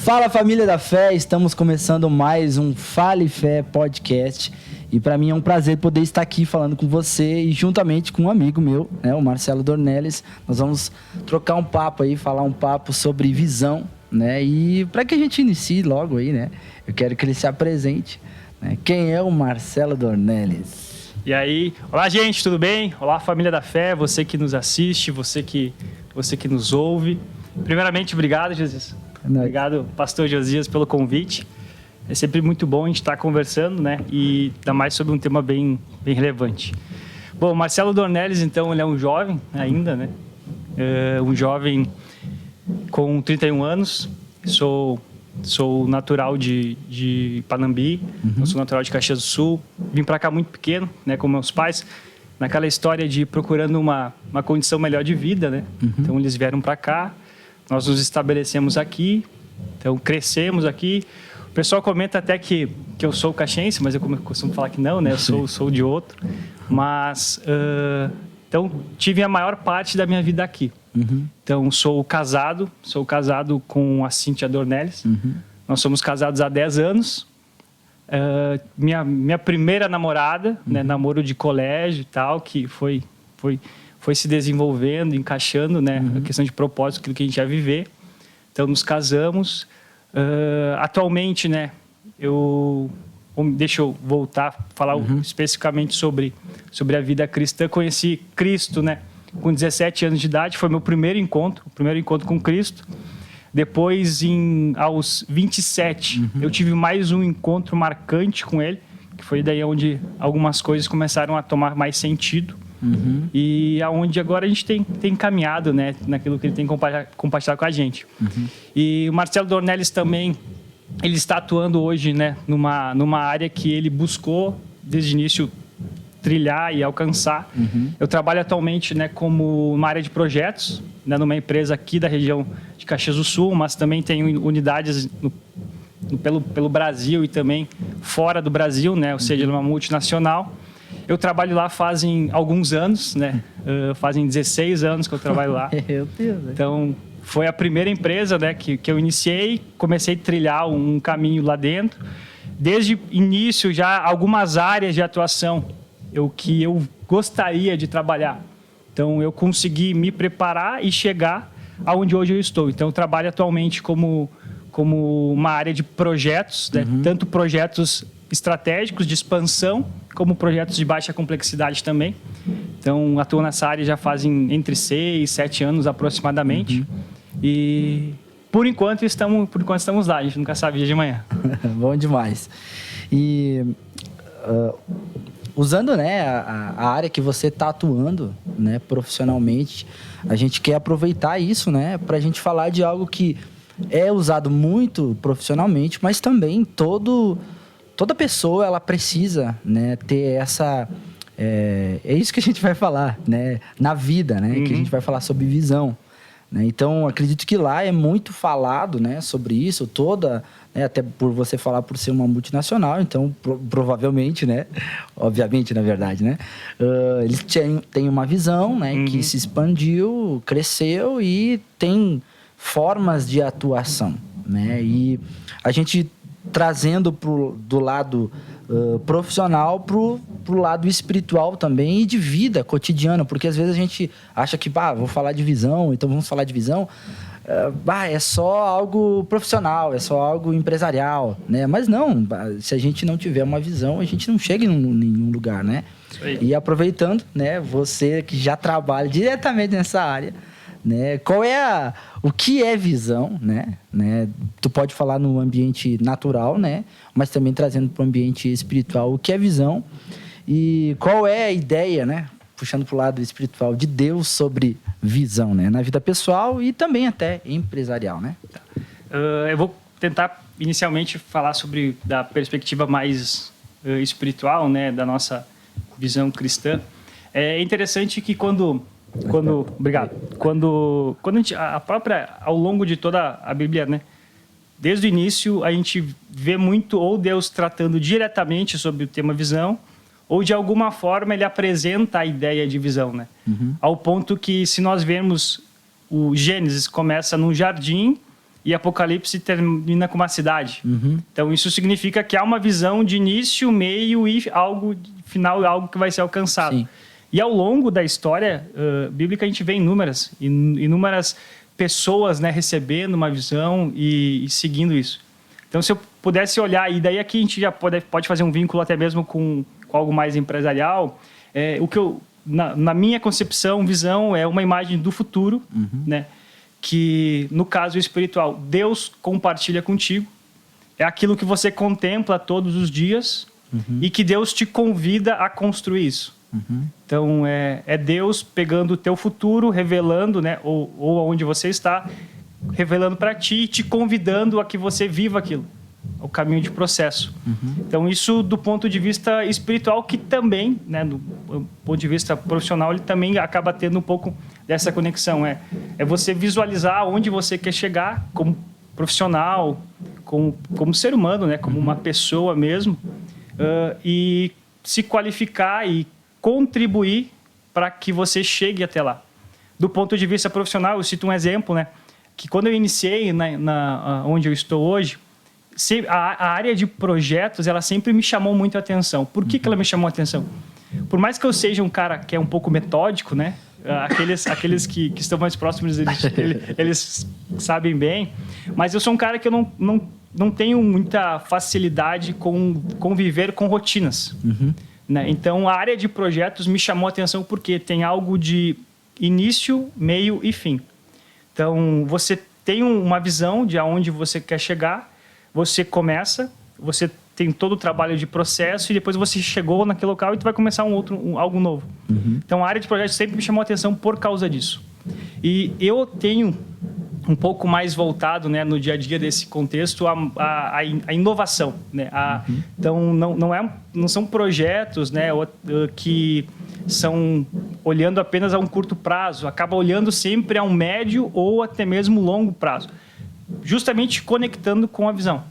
Fala, família da fé, estamos começando mais um Fale Fé podcast e para mim é um prazer poder estar aqui falando com você e juntamente com um amigo meu, né, o Marcelo Dornelles. Nós vamos trocar um papo aí, falar um papo sobre visão, né, e para que a gente inicie logo aí, né, eu quero que ele se apresente, né? Quem é o Marcelo Dornelles? E aí, olá gente, tudo bem? Olá família da fé, você que nos assiste, você que nos ouve. Primeiramente, obrigado, Jesus. Obrigado, pastor Josias, pelo convite. É sempre muito bom a gente estar conversando, né? E ainda mais sobre um tema bem relevante. Bom, Marcelo Dornelles, então, ele é um jovem ainda, né? Um jovem com 31 anos. Sou natural de Panambi, sou natural de Caxias do Sul. Vim para cá muito pequeno, né? Com meus pais, naquela história de procurando uma condição melhor de vida, né? Então, eles vieram para cá. Nós nos estabelecemos aqui, então crescemos aqui. O pessoal comenta até que eu sou caxiense, mas eu costumo falar que não, né? Eu sou de outro. Mas, então, tive a maior parte da minha vida aqui. Então, sou casado com a Cíntia Dornelles. Nós somos casados há 10 anos. Minha primeira namorada, né? Namoro de colégio e tal, que foi se desenvolvendo, encaixando, né, a questão de propósito, aquilo que a gente ia viver. Então, nos casamos. Atualmente, né, deixa eu voltar a falar especificamente sobre a vida cristã. Conheci Cristo, né, com 17 anos de idade. Foi meu primeiro encontro com Cristo. Depois, aos 27, eu tive mais um encontro marcante com Ele, que foi daí onde algumas coisas começaram a tomar mais sentido. E aonde agora a gente tem caminhado, né, naquilo que ele tem compartilhado com a gente. E o Marcelo Dornelles também, ele está atuando hoje, né, numa área que ele buscou desde o início trilhar e alcançar. Eu trabalho atualmente, né, como uma área de projetos, né, numa empresa aqui da região de Caxias do Sul, mas também tenho unidades pelo Brasil e também fora do Brasil, né, ou seja, numa multinacional. Eu trabalho lá fazem alguns anos, né? Fazem 16 anos que eu trabalho lá. Meu Deus. Então, foi a primeira empresa, né, que eu iniciei. Comecei a trilhar um caminho lá dentro. Desde o início, já algumas áreas de atuação que eu gostaria de trabalhar. Então, eu consegui me preparar e chegar aonde hoje eu estou. Então, eu trabalho atualmente como uma área de projetos, né? Tanto projetos estratégicos de expansão, como projetos de baixa complexidade também. Então, atuo nessa área já fazem entre 6 e 7 anos aproximadamente. E por enquanto estamos lá, a gente nunca sabe dia de manhã. Bom demais. E usando, né, a área que você está atuando, né, profissionalmente, a gente quer aproveitar isso, né, para a gente falar de algo que é usado muito profissionalmente, mas também toda pessoa ela precisa, né, ter essa... É isso que a gente vai falar, né, na vida, né, que a gente vai falar sobre visão. Né? Então, acredito que lá é muito falado, né, sobre isso, né, até por você falar por ser uma multinacional, então provavelmente, né, obviamente, na verdade, né, eles têm uma visão, né, que se expandiu, cresceu e tem formas de atuação, né, e a gente trazendo do lado profissional pro lado espiritual também e de vida cotidiana, porque às vezes a gente acha que, vou falar de visão, então vamos falar de visão, é só algo profissional, é só algo empresarial, né? Mas não, se a gente não tiver uma visão, a gente não chega em nenhum lugar, né? E aproveitando, né, você que já trabalha diretamente nessa área, né? O que é visão, né? Tu pode falar no ambiente natural, né? Mas também trazendo para o ambiente espiritual o que é visão e qual é a ideia, né? Puxando para o lado espiritual de Deus sobre visão, né? Na vida pessoal e também até empresarial, né? Eu vou tentar inicialmente falar da perspectiva mais espiritual, né? Da nossa visão cristã. É interessante que obrigado. Quando a gente, ao longo de toda a Bíblia, né? Desde o início, a gente vê muito ou Deus tratando diretamente sobre o tema visão, ou de alguma forma ele apresenta a ideia de visão, né? Ao ponto que, se nós vermos o Gênesis, começa num jardim e Apocalipse termina com uma cidade. Então, isso significa que há uma visão de início, meio e algo final, algo que vai ser alcançado. Sim. E ao longo da história bíblica, a gente vê inúmeras pessoas, né, recebendo uma visão e seguindo isso. Então, se eu pudesse olhar, e daí aqui a gente já pode fazer um vínculo até mesmo com algo mais empresarial, o que na minha concepção, visão é uma imagem do futuro, né? Que, no caso espiritual, Deus compartilha contigo, é aquilo que você contempla todos os dias e que Deus te convida a construir isso. Então, é Deus pegando o teu futuro, revelando, né, ou onde você está, revelando para ti e te convidando a que você viva aquilo, o caminho de processo. Então, isso do ponto de vista espiritual, que também, né, do ponto de vista profissional, ele também acaba tendo um pouco dessa conexão. É você visualizar onde você quer chegar como profissional, como ser humano, né, como uma pessoa mesmo, e se qualificar e contribuir para que você chegue até lá. Do ponto de vista profissional, eu cito um exemplo, né, que quando eu iniciei onde eu estou hoje, a área de projetos, ela sempre me chamou muito a atenção. Por que ela me chamou a atenção? Por mais que eu seja um cara que é um pouco metódico, né? Aqueles que estão mais próximos, eles sabem bem. Mas eu sou um cara que eu não tenho muita facilidade com conviver com rotinas. Né? Então, a área de projetos me chamou a atenção porque tem algo de início, meio e fim. Então, você tem uma visão de aonde você quer chegar, você começa, você tem todo o trabalho de processo e depois você chegou naquele local e tu vai começar algo novo. Então, a área de projetos sempre me chamou a atenção por causa disso. E eu tenho um pouco mais voltado, né, no dia a dia desse contexto a inovação, né? Então, não são projetos, né, que são olhando apenas a um curto prazo, acaba olhando sempre a um médio ou até mesmo longo prazo, justamente conectando com a visão.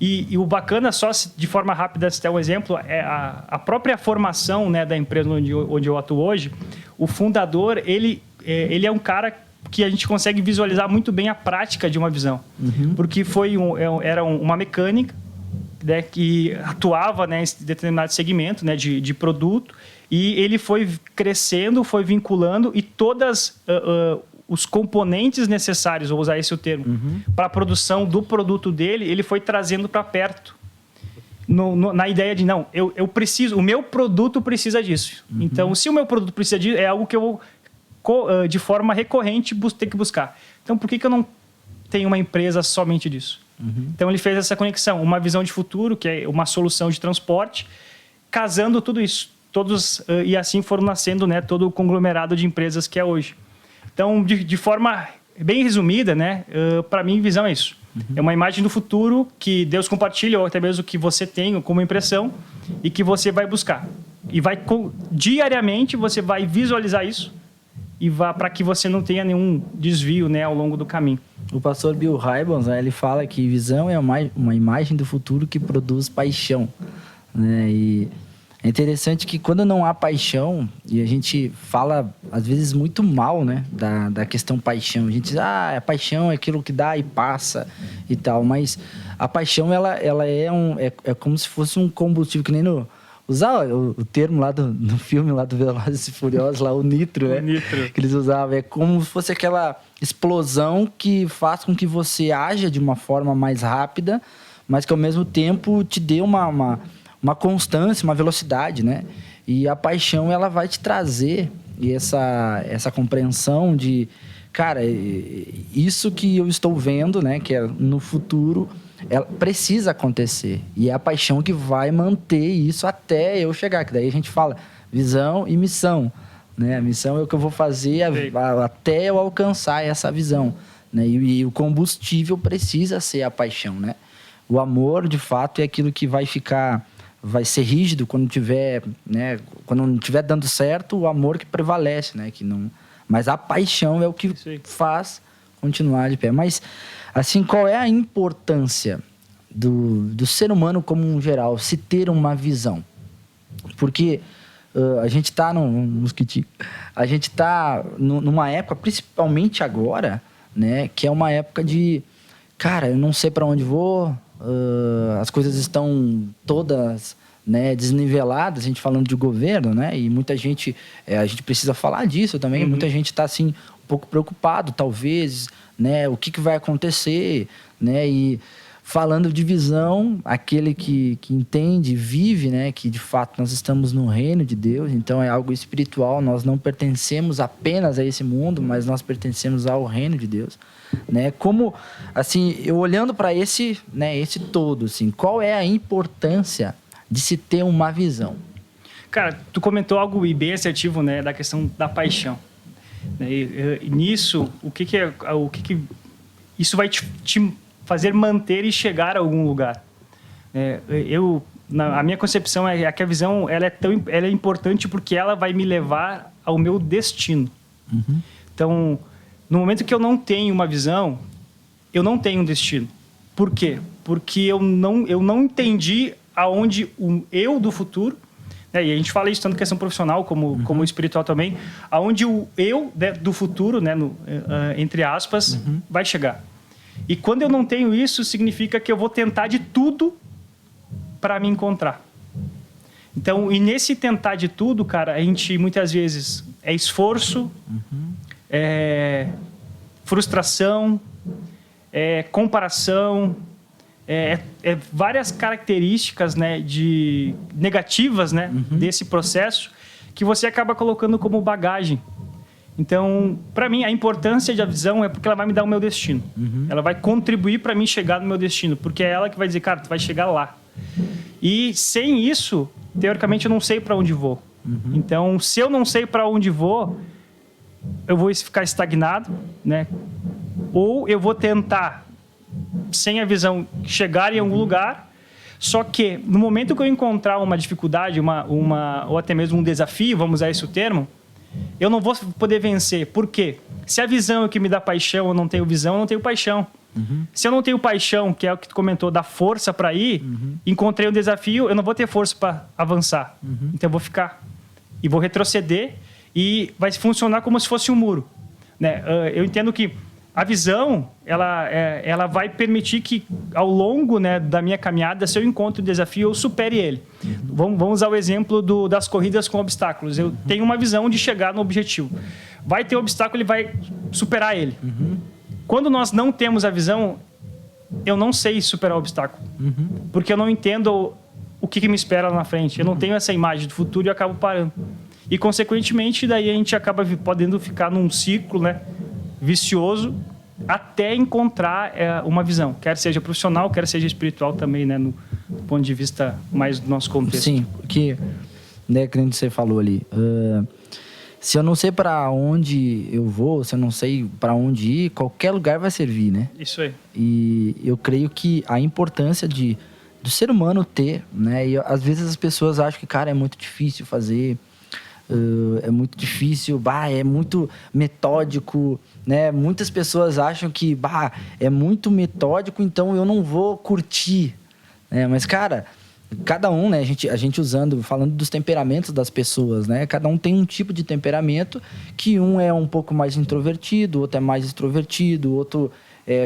E o bacana, só de forma rápida, se der um exemplo, é a própria formação, né, da empresa onde eu atuo hoje. O fundador, ele é um cara que a gente consegue visualizar muito bem a prática de uma visão. Porque era uma mecânica, né, que atuava, né, em determinado segmento, né, de produto, e ele foi crescendo, foi vinculando, e todas os componentes necessários, vou usar esse o termo, para a produção do produto dele, ele foi trazendo para perto. Na ideia de, não, eu preciso, o meu produto precisa disso. Então, se o meu produto precisa disso, é algo que eu vou, de forma recorrente, ter que buscar. Então, por que eu não tenho uma empresa somente disso? Então, ele fez essa conexão, uma visão de futuro, que é uma solução de transporte, casando tudo isso. E assim foram nascendo, né, todo o conglomerado de empresas que é hoje. Então, de forma bem resumida, né, para mim, visão é isso. É uma imagem do futuro que Deus compartilha, ou até mesmo que você tem como impressão, e que você vai buscar. E diariamente você vai visualizar isso, e para que você não tenha nenhum desvio, né, ao longo do caminho. O pastor Bill Hybels, né, ele fala que visão é uma imagem do futuro que produz paixão. Né? E é interessante que quando não há paixão, e a gente fala às vezes muito mal, né, da questão paixão. A gente diz, a paixão é aquilo que dá e passa e tal. Mas a paixão, ela é como se fosse um combustível, que nem usar o termo lá no filme lá do Velozes e Furiosos, lá, o nitro, né? Que eles usavam. É como se fosse aquela explosão que faz com que você haja de uma forma mais rápida, mas que ao mesmo tempo te dê uma constância, uma velocidade, né? E a paixão, ela vai te trazer essa compreensão de, cara, isso que eu estou vendo, né, que é no futuro, ela precisa acontecer. E é a paixão que vai manter isso até eu chegar. Que daí a gente fala visão e missão, né? A missão é o que eu vou fazer até eu alcançar essa visão, né? E o combustível precisa ser a paixão, né? O amor, de fato, é aquilo que vai ser rígido quando tiver, né? Quando não estiver dando certo, o amor que prevalece, né? Mas a paixão é o que faz continuar de pé. Mas, assim, qual é a importância do ser humano como um geral, se ter uma visão? Porque a gente está a gente está numa época, principalmente agora, né? Que é uma época de, cara, eu não sei para onde vou, as coisas estão todas, né, desniveladas, a gente falando de governo, né, e muita gente, a gente precisa falar disso também, muita gente está assim, um pouco preocupado, talvez, né, o que vai acontecer, né, e falando de visão, aquele que entende, vive, né, que de fato nós estamos no reino de Deus, então é algo espiritual, nós não pertencemos apenas a esse mundo, mas nós pertencemos ao reino de Deus, né? Como, assim, eu olhando para esse, né, esse todo, assim, qual é a importância de se ter uma visão? Cara, tu comentou algo bem assertivo, né, da questão da paixão. E nisso, o que isso vai te fazer manter e chegar a algum lugar. A minha concepção é que a visão ela é importante porque ela vai me levar ao meu destino. Então, no momento que eu não tenho uma visão, eu não tenho um destino. Por quê? Porque eu não entendi aonde o eu do futuro, né, e a gente fala isso tanto questão profissional como espiritual também, aonde o eu, né, do futuro, né, entre aspas, vai chegar. E quando eu não tenho isso, significa que eu vou tentar de tudo para me encontrar. Então, e nesse tentar de tudo, cara, a gente muitas vezes é esforço, é frustração, é comparação, é várias características, né, negativas, né, desse processo que você acaba colocando como bagagem. Então, para mim, a importância da visão é porque ela vai me dar o meu destino. Ela vai contribuir para mim chegar no meu destino, porque é ela que vai dizer, cara, tu vai chegar lá. E sem isso, teoricamente, eu não sei para onde vou. Então, se eu não sei para onde vou, eu vou ficar estagnado, né? Ou eu vou tentar, sem a visão, chegar em algum lugar. Só que, no momento que eu encontrar uma dificuldade, ou até mesmo um desafio, vamos usar esse termo, eu não vou poder vencer. Por quê? Se a visão é o que me dá paixão, eu não tenho visão, eu não tenho paixão. Se eu não tenho paixão, que é o que tu comentou, da força para ir, encontrei um desafio, eu não vou ter força para avançar. Então eu vou ficar e vou retroceder e vai funcionar como se fosse um muro, né? Eu entendo que a visão, ela vai permitir que, ao longo, né, da minha caminhada, se eu encontro um desafio, eu supere ele. Vamos usar o exemplo das corridas com obstáculos. Eu tenho uma visão de chegar no objetivo. Vai ter obstáculo, ele vai superar ele. Quando nós não temos a visão, eu não sei superar o obstáculo. Porque eu não entendo o que me espera lá na frente. Eu não tenho essa imagem do futuro e eu acabo parando. E, consequentemente, daí a gente acaba podendo ficar num ciclo, né, vicioso, até encontrar uma visão, quer seja profissional, quer seja espiritual também, né, no ponto de vista mais do nosso contexto. Sim, porque, né, que você falou ali, se eu não sei para onde eu vou, se eu não sei para onde ir, qualquer lugar vai servir, né? Isso aí. E eu creio que a importância do ser humano ter, né, e às vezes as pessoas acham que, cara, é muito difícil fazer, é muito difícil, é muito metódico, né? Muitas pessoas acham que é muito metódico, então eu não vou curtir, né? Mas, cara, cada um, né? A gente falando dos temperamentos das pessoas, né? Cada um tem um tipo de temperamento, que um é um pouco mais introvertido, outro é mais extrovertido, outro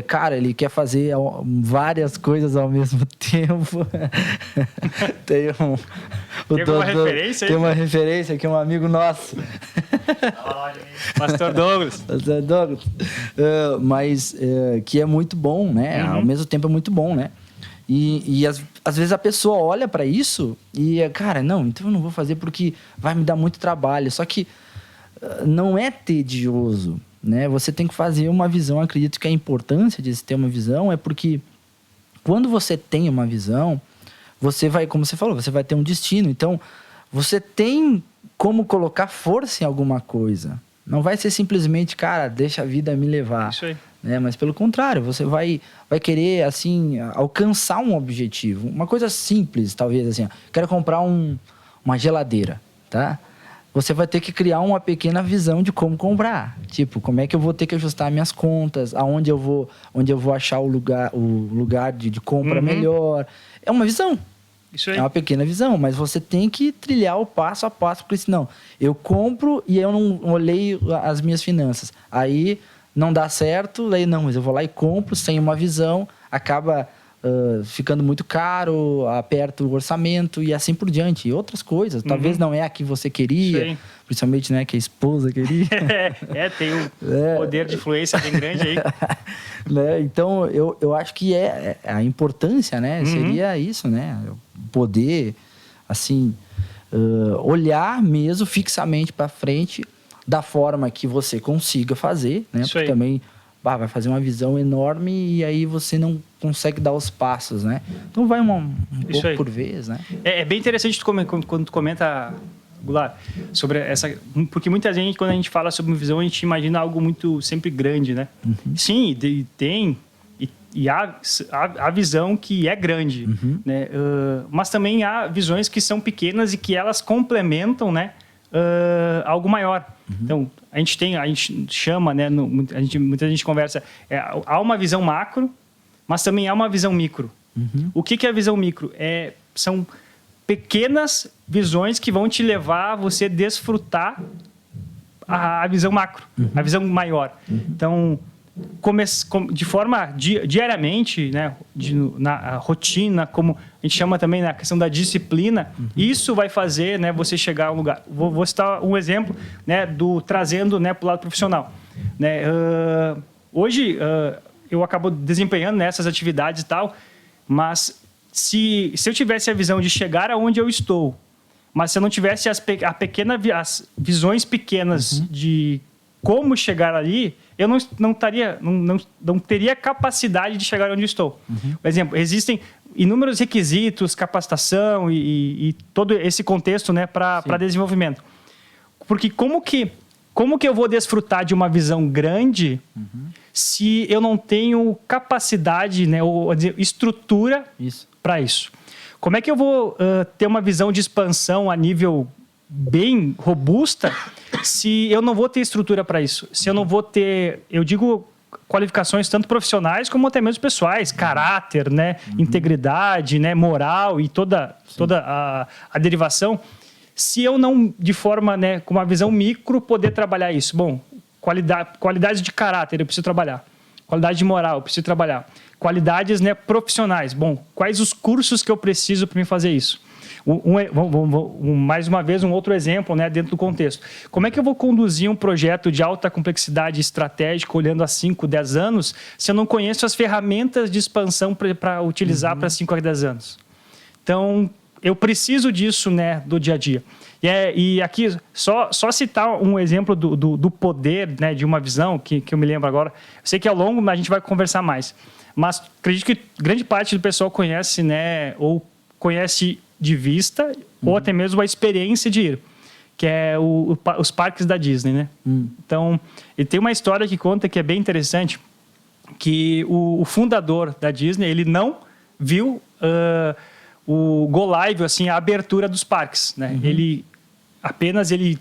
cara, ele quer fazer várias coisas ao mesmo tempo. Tem uma referência aí? Tem uma referência aqui, um amigo nosso. Pastor Douglas. Pastor Douglas. Mas que é muito bom, né? Ao mesmo tempo é muito bom, né? E às vezes a pessoa olha para isso e, cara, não, então eu não vou fazer porque vai me dar muito trabalho. Só que não é tedioso, né? Você tem que fazer uma visão. Eu acredito que a importância de ter uma visão é porque quando você tem uma visão, você vai, como você falou, você vai ter um destino. Então, você tem como colocar força em alguma coisa. Não vai ser simplesmente, cara, deixa a vida me levar. Isso aí. Né? Mas pelo contrário, você vai querer, assim, alcançar um objetivo. Uma coisa simples, talvez, assim, quero comprar uma geladeira, tá? Você vai ter que criar uma pequena visão de como comprar. Tipo, como é que eu vou ter que ajustar minhas contas, onde eu vou achar o lugar de compra melhor. É uma visão. Isso aí. É uma pequena visão, mas você tem que trilhar o passo a passo, porque senão eu compro e eu não olhei as minhas finanças. Aí não dá certo, daí não, mas eu vou lá e compro sem uma visão, acaba ficando muito caro, aperta o orçamento e assim por diante. E outras coisas, talvez não é a que você queria, sim, principalmente, né, que a esposa queria. Tem um poder de influência bem grande aí. Né? Então, eu acho que a importância, né, seria isso, né, poder, assim, olhar mesmo fixamente para frente da forma que você consiga fazer, né, porque também vai fazer uma visão enorme e aí você não consegue dar os passos, né? Então vai um pouco por vez, né? É bem interessante quando tu comenta, Goulart, sobre essa... Porque muita gente, quando a gente fala sobre visão, a gente imagina algo muito sempre grande, né? Sim, tem... E há visão que é grande, né? Mas também há visões que são pequenas e que elas complementam, né? Algo maior. Então, a gente chama, né? Muita gente conversa, há uma visão macro, mas também há uma visão micro. O que é a visão micro? São pequenas visões que vão te levar a você desfrutar a visão macro, a visão maior. Então, de forma diariamente, né, na rotina, como a gente chama também na questão da disciplina, isso vai fazer, né, você chegar a um lugar. Vou citar um exemplo, né, trazendo, né, para o lado profissional. Né, hoje, eu acabo desempenhando nessas atividades e tal, mas se eu tivesse a visão de chegar aonde eu estou, mas se eu não tivesse as visões pequenas de como chegar ali, eu não teria capacidade de chegar onde estou. Por exemplo, existem inúmeros requisitos, capacitação e todo esse contexto, né, para desenvolvimento. Porque como que eu vou desfrutar de uma visão grande se eu não tenho capacidade, né, ou estrutura para isso? Como é que eu vou ter uma visão de expansão a nível bem robusta se eu não vou ter estrutura para isso? Se eu não vou ter, eu digo, qualificações tanto profissionais como até mesmo pessoais, caráter, né, integridade, né, moral e toda a derivação, se eu não, de forma, né, com uma visão micro, poder trabalhar isso. Bom, qualidades de caráter eu preciso trabalhar, qualidade de moral eu preciso trabalhar, qualidades, né, profissionais. Bom, quais os cursos que eu preciso para me fazer isso? Mais uma vez, um outro exemplo, né, dentro do contexto. Como é que eu vou conduzir um projeto de alta complexidade estratégica olhando a 5, 10 anos se eu não conheço as ferramentas de expansão para utilizar para 5 a 10 anos? Então, eu preciso disso, né, do dia a dia. E aqui, só citar um exemplo do poder, né, de uma visão que eu me lembro agora. Eu sei que ao longo a gente vai conversar mais, mas acredito que grande parte do pessoal conhece, né, ou conhece de vista, ou até mesmo a experiência de ir, que é os parques da Disney, né? Então, e tem uma história que conta que é bem interessante, que o fundador da Disney, ele não viu o go live, assim, a abertura dos parques, né? Ele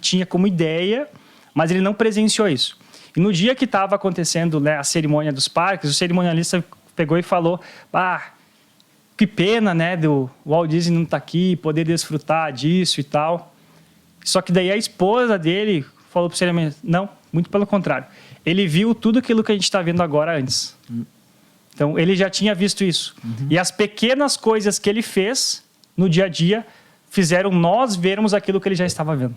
tinha como ideia, mas ele não presenciou isso. E no dia que estava acontecendo, né, a cerimônia dos parques, o cerimonialista pegou e falou: que pena, né, do Walt Disney não estar aqui, poder desfrutar disso e tal. Só que daí a esposa dele falou para o cerimonialista: não, muito pelo contrário. Ele viu tudo aquilo que a gente está vendo agora antes. Então, ele já tinha visto isso. E as pequenas coisas que ele fez no dia a dia fizeram nós vermos aquilo que ele já estava vendo.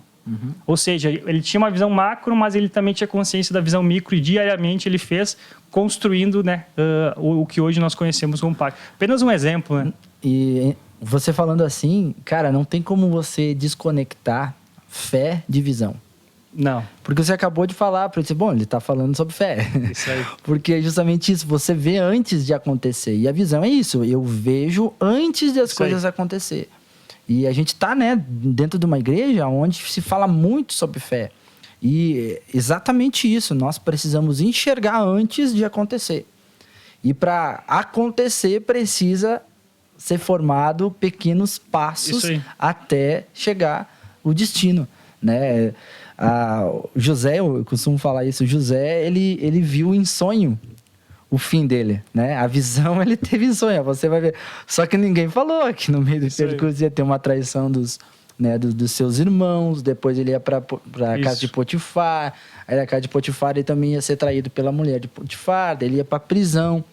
Ou seja, ele tinha uma visão macro, mas ele também tinha consciência da visão micro e diariamente ele fez construindo, né, o que hoje nós conhecemos como parque. Apenas um exemplo, né? E você falando assim, cara, não tem como você desconectar fé de visão. Não. Porque você acabou de falar, para dizer, bom, ele está falando sobre fé. Isso aí. Porque é justamente isso, você vê antes de acontecer. E a visão é isso, eu vejo antes de as coisas acontecer. E a gente está, né, dentro de uma igreja onde se fala muito sobre fé. E exatamente isso, nós precisamos enxergar antes de acontecer. E para acontecer, precisa ser formado pequenos passos até chegar o destino, né? José, eu costumo falar isso, José, ele viu em sonho o fim dele, né? A visão ele teve em sonho, você vai ver. Só que ninguém falou que no meio do percurso ia ter uma traição dos né, dos seus irmãos, depois ele ia para a casa de Potifar, aí na casa de Potifar ele também ia ser traído pela mulher de Potifar, daí ele ia para a prisão.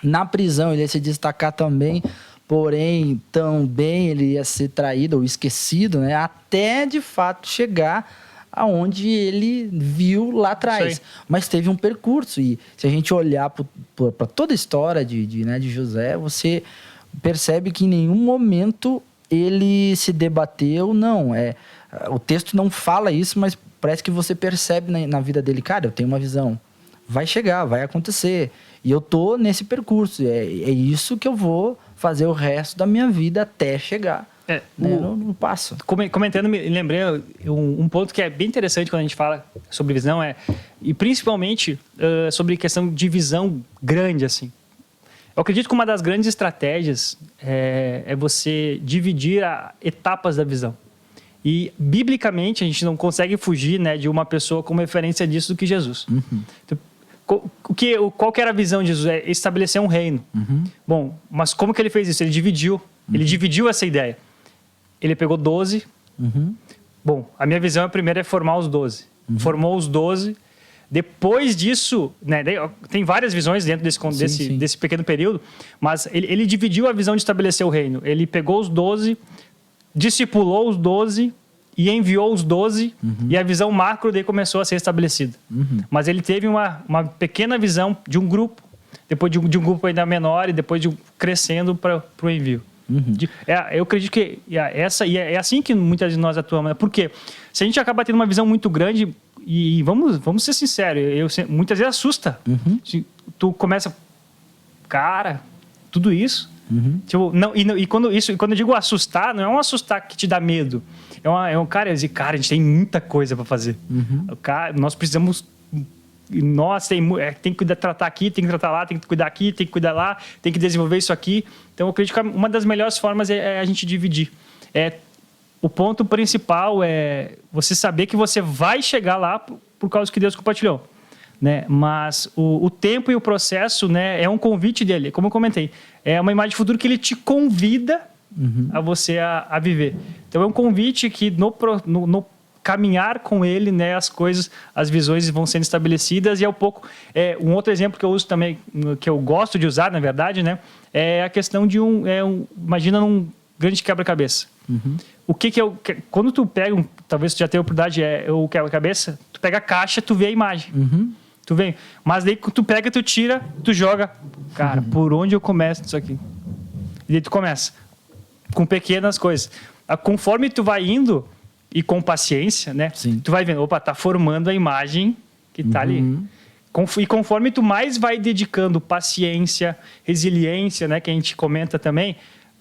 Na prisão ele ia se destacar também, porém também ele ia ser traído ou esquecido, né, até de fato chegar aonde ele viu lá atrás. Mas teve um percurso, e se a gente olhar para toda a história de José, você percebe que em nenhum momento ele se debateu, não. O texto não fala isso, mas parece que você percebe na vida dele, cara, eu tenho uma visão, vai chegar, vai acontecer, e eu tô nesse percurso, é isso que eu vou fazer o resto da minha vida até chegar. No passo. Comentando, me lembrei um ponto que é bem interessante quando a gente fala sobre visão, e principalmente sobre questão de visão grande, assim. Eu acredito que uma das grandes estratégias é você dividir etapas da visão. E, biblicamente, a gente não consegue fugir, né, de uma pessoa como referência disso do que Jesus. Uhum. Então, qual que era a visão de Jesus? É estabelecer um reino. Uhum. Bom, mas como que ele fez isso? Ele dividiu. Ele dividiu essa ideia. Ele pegou 12. Uhum. Bom, a minha visão primeiro é formar os 12. Uhum. Formou os 12. Depois disso, né, tem várias visões dentro desse pequeno período, mas ele dividiu a visão de estabelecer o reino. Ele pegou os 12, discipulou os 12 e enviou os 12, e a visão macro daí começou a ser estabelecida. Uhum. Mas ele teve uma pequena visão de um grupo, depois de um grupo ainda menor e depois crescendo para o envio. Uhum. Eu acredito que é assim que muitas de nós atuamos, né? Porque se a gente acaba tendo uma visão muito grande, e vamos ser sinceros, muitas vezes assusta. Uhum. Tu começa, cara, tudo isso. Uhum. Tipo, quando eu digo assustar, não é um assustar que te dá medo. É um cara, a gente tem muita coisa para fazer. Uhum. Nós precisamos. Nós tem que tratar aqui, tem que tratar lá, tem que cuidar aqui, tem que cuidar lá, tem que desenvolver isso aqui. Então, eu acredito que uma das melhores formas é a gente dividir. O ponto principal é você saber que você vai chegar lá por causa que Deus compartilhou, né? Mas o tempo e o processo, né, é um convite dele, como eu comentei. É uma imagem de futuro que ele te convida a você a viver. Então, é um convite que no caminhar com ele, né, as visões vão sendo estabelecidas, e um outro exemplo que eu uso também, que eu gosto de usar, na verdade, né, é a questão de imagina num grande quebra-cabeça. Uhum. Quando tu pega, talvez tu já tenha a oportunidade, o quebra-cabeça, tu pega a caixa, tu vê a imagem. Uhum. Tu vê, mas daí tu pega, tu tira, tu joga, cara, por onde eu começo isso aqui? E daí tu começa, com pequenas coisas. Conforme tu vai indo, e com paciência, né? Sim. Tu vai vendo, tá formando a imagem que tá ali. E conforme tu mais vai dedicando paciência, resiliência, né? Que a gente comenta também,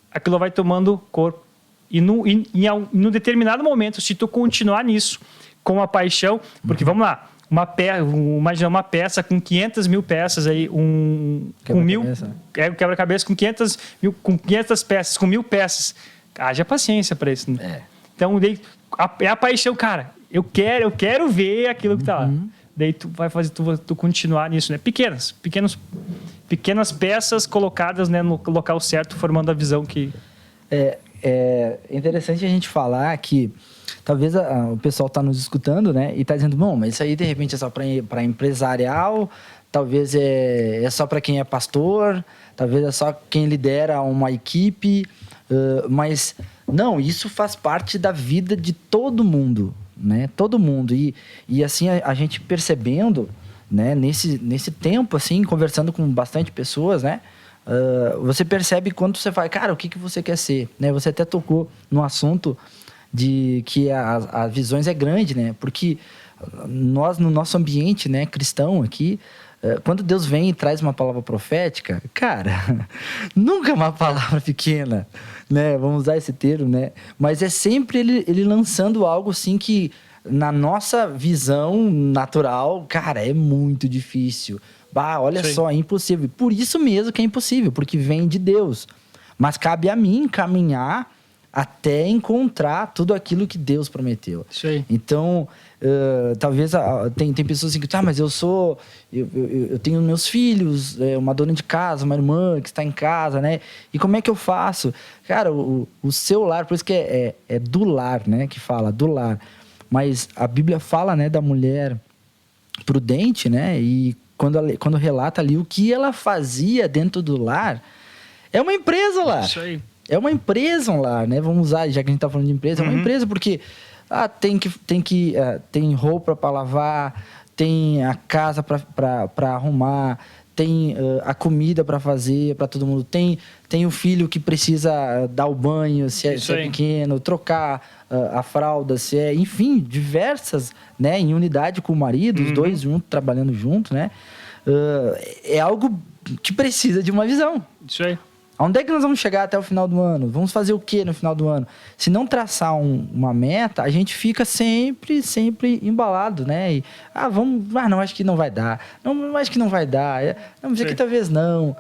aquilo vai tomando corpo. E num determinado momento, se tu continuar nisso, com a paixão, porque vamos lá, imagina uma peça com 500 mil peças aí, um quebra-cabeça com 500 peças, com 1000 peças. Haja paciência para isso, né? Então, é a paixão, cara. Eu quero ver aquilo que tá lá. Daí tu vai fazer tu continuar nisso, né? Pequenas peças colocadas, né, no local certo, formando a visão que... É interessante a gente falar que talvez o pessoal está nos escutando, né? E está dizendo, bom, mas isso aí de repente é só para empresarial, talvez é só para quem é pastor, talvez é só quem lidera uma equipe, mas não, isso faz parte da vida de todo mundo, né? Todo mundo. E assim, a gente percebendo, né? Nesse tempo, assim, conversando com bastante pessoas, né? Você percebe quando você fala, cara, o que você quer ser, né? Você até tocou no assunto de que as visões é grande, né? Porque nós, no nosso ambiente, né, cristão aqui, quando Deus vem e traz uma palavra profética, cara, nunca é uma palavra pequena, né? Vamos usar esse termo, né? Mas é sempre ele lançando algo assim que, na nossa visão natural, cara, é muito difícil. Olha só, é impossível. Por isso mesmo que é impossível, porque vem de Deus. Mas cabe a mim caminhar até encontrar tudo aquilo que Deus prometeu. Isso aí. Então, talvez tem pessoas assim que, mas eu tenho meus filhos, uma dona de casa, uma irmã que está em casa, né? E como é que eu faço? Cara, o seu lar, por isso que é do lar, né? Que fala, do lar. Mas a Bíblia fala, né, da mulher prudente, né? E quando relata ali o que ela fazia dentro do lar, é uma empresa lá. Isso aí. É uma empresa um lar, né? Vamos usar, já que a gente tá falando de empresa, é uma empresa porque tem roupa para lavar, tem a casa para arrumar, tem a comida para fazer para todo mundo, tem o filho que precisa dar o banho, se é pequeno, trocar a fralda, enfim, diversas, né? Em unidade com o marido, os dois juntos, trabalhando junto, né? É algo que precisa de uma visão. Isso aí. Onde é que nós vamos chegar até o final do ano? Vamos fazer o que no final do ano? Se não traçar uma meta, a gente fica sempre embalado, né? E, não, acho que não vai dar. Não, acho que não vai dar. Não, dizer que talvez não.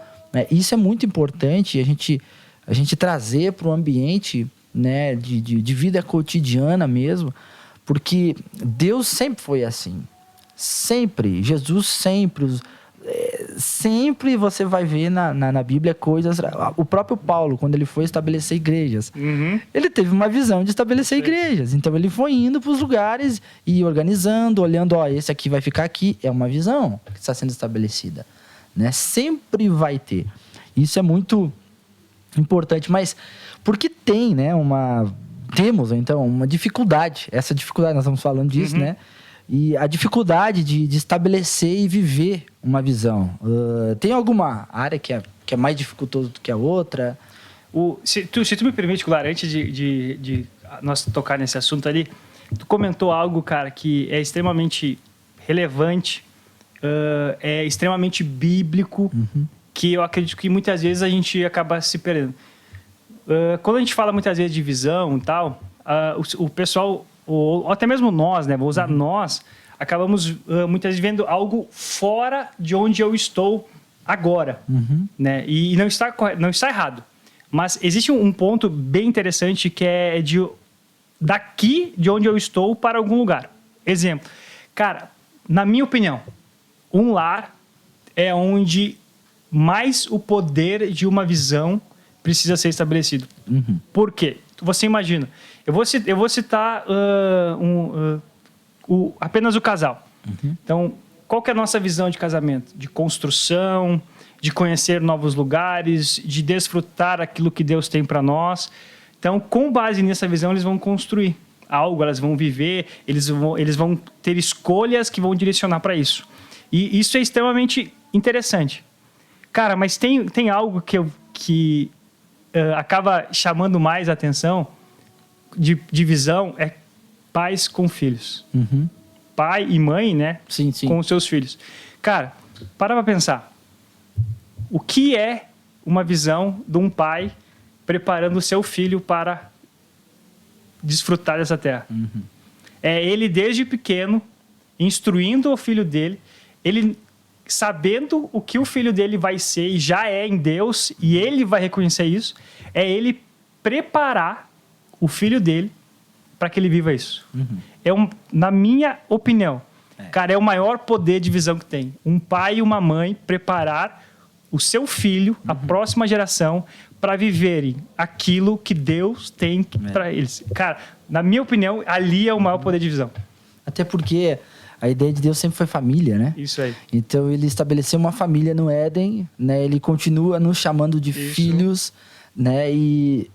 Isso é muito importante, a gente trazer para o ambiente, né, de vida cotidiana mesmo, porque Deus sempre foi assim. Sempre. Jesus sempre... Sempre você vai ver na Bíblia coisas... O próprio Paulo, quando ele foi estabelecer igrejas, ele teve uma visão de estabelecer igrejas. Então, ele foi indo para os lugares e organizando, olhando, esse aqui vai ficar aqui. É uma visão que está sendo estabelecida, né? Sempre vai ter. Isso é muito importante. Mas, porque tem, né, temos, então, uma dificuldade. Essa dificuldade, nós estamos falando disso, né? E a dificuldade de estabelecer e viver uma visão. Tem alguma área que é mais dificultosa do que a outra? Se tu me permite, Goulart, antes de nós tocar nesse assunto ali, tu comentou algo, cara, que é extremamente relevante, é extremamente bíblico, que eu acredito que muitas vezes a gente acaba se perdendo. Quando a gente fala muitas vezes de visão e tal, o pessoal... ou até mesmo nós, né? Vou usar nós, acabamos muitas vezes vendo algo fora de onde eu estou agora, né? E não está errado. Mas existe um ponto bem interessante que é daqui de onde eu estou para algum lugar. Exemplo. Cara, na minha opinião, um lar é onde mais o poder de uma visão precisa ser estabelecido. Por quê? Você imagina... Eu vou citar apenas o casal. Então, qual que é a nossa visão de casamento? De construção, de conhecer novos lugares, de desfrutar aquilo que Deus tem para nós. Então, com base nessa visão, eles vão construir algo, elas vão viver, eles vão ter escolhas que vão direcionar para isso. E isso é extremamente interessante. Cara, mas tem algo que acaba chamando mais a atenção... De visão é pais com filhos. Pai e mãe, né? Sim. Com os seus filhos. Cara, para pensar. O que é uma visão de um pai preparando o seu filho para desfrutar dessa terra? É ele, desde pequeno, instruindo o filho dele, ele sabendo o que o filho dele vai ser e já é em Deus, e ele vai reconhecer isso, é ele preparar o filho dele para que ele viva isso. Na minha opinião, cara, é o maior poder de visão que tem. Um pai e uma mãe preparar o seu filho, a próxima geração, para viverem aquilo que Deus tem para eles. Cara, na minha opinião, ali é o maior poder de visão. Até porque a ideia de Deus sempre foi família, né? Isso aí. Então, ele estabeleceu uma família no Éden, né? Ele continua nos chamando de filhos, né? E...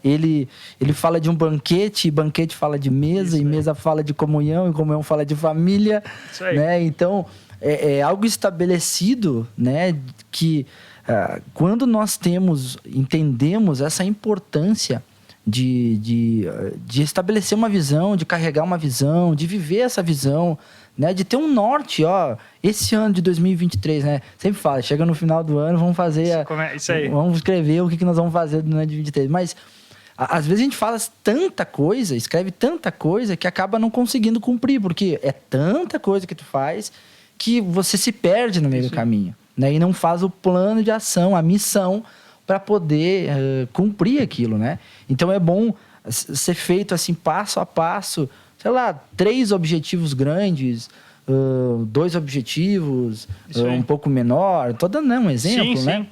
Ele fala de um banquete, e banquete fala de mesa, e mesa fala de comunhão, e comunhão fala de família, né? Então, é algo estabelecido, né? Que quando nós entendemos essa importância de estabelecer uma visão, de carregar uma visão, de viver essa visão, né, de ter um norte, esse ano de 2023, né? Sempre fala, chega no final do ano, vamos fazer... Isso aí. Vamos escrever o que nós vamos fazer no ano de 2023. Mas, às vezes a gente fala tanta coisa, escreve tanta coisa, que acaba não conseguindo cumprir, porque é tanta coisa que tu faz que você se perde no meio do caminho, né? E não faz o plano de ação, a missão para poder cumprir aquilo, né? Então é bom ser feito assim passo a passo, sei lá, 3 objetivos grandes, 2 objetivos, um pouco menor. Tô dando um exemplo, sim, né? Sim.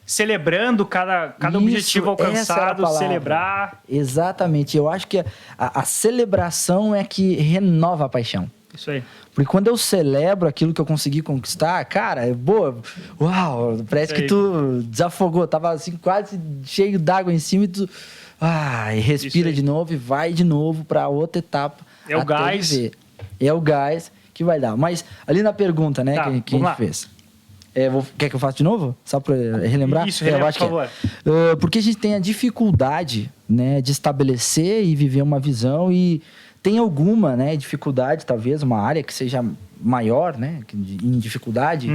Celebrando cada objetivo alcançado, celebrar. Exatamente. Eu acho que a celebração é que renova a paixão. Isso aí. Porque quando eu celebro aquilo que eu consegui conquistar, cara, boa, uau, parece que tu desafogou, tava assim quase cheio d'água em cima e tu e respira de novo e vai de novo para outra etapa. É o gás. Viver. É o gás que vai dar. Mas ali na pergunta, né, que a gente fez. Quer que eu faça de novo? Só para relembrar? Isso, relembra, por favor. Porque a gente tem a dificuldade, né, de estabelecer e viver uma visão e tem alguma, né, dificuldade, talvez, uma área que seja maior, né, em dificuldade?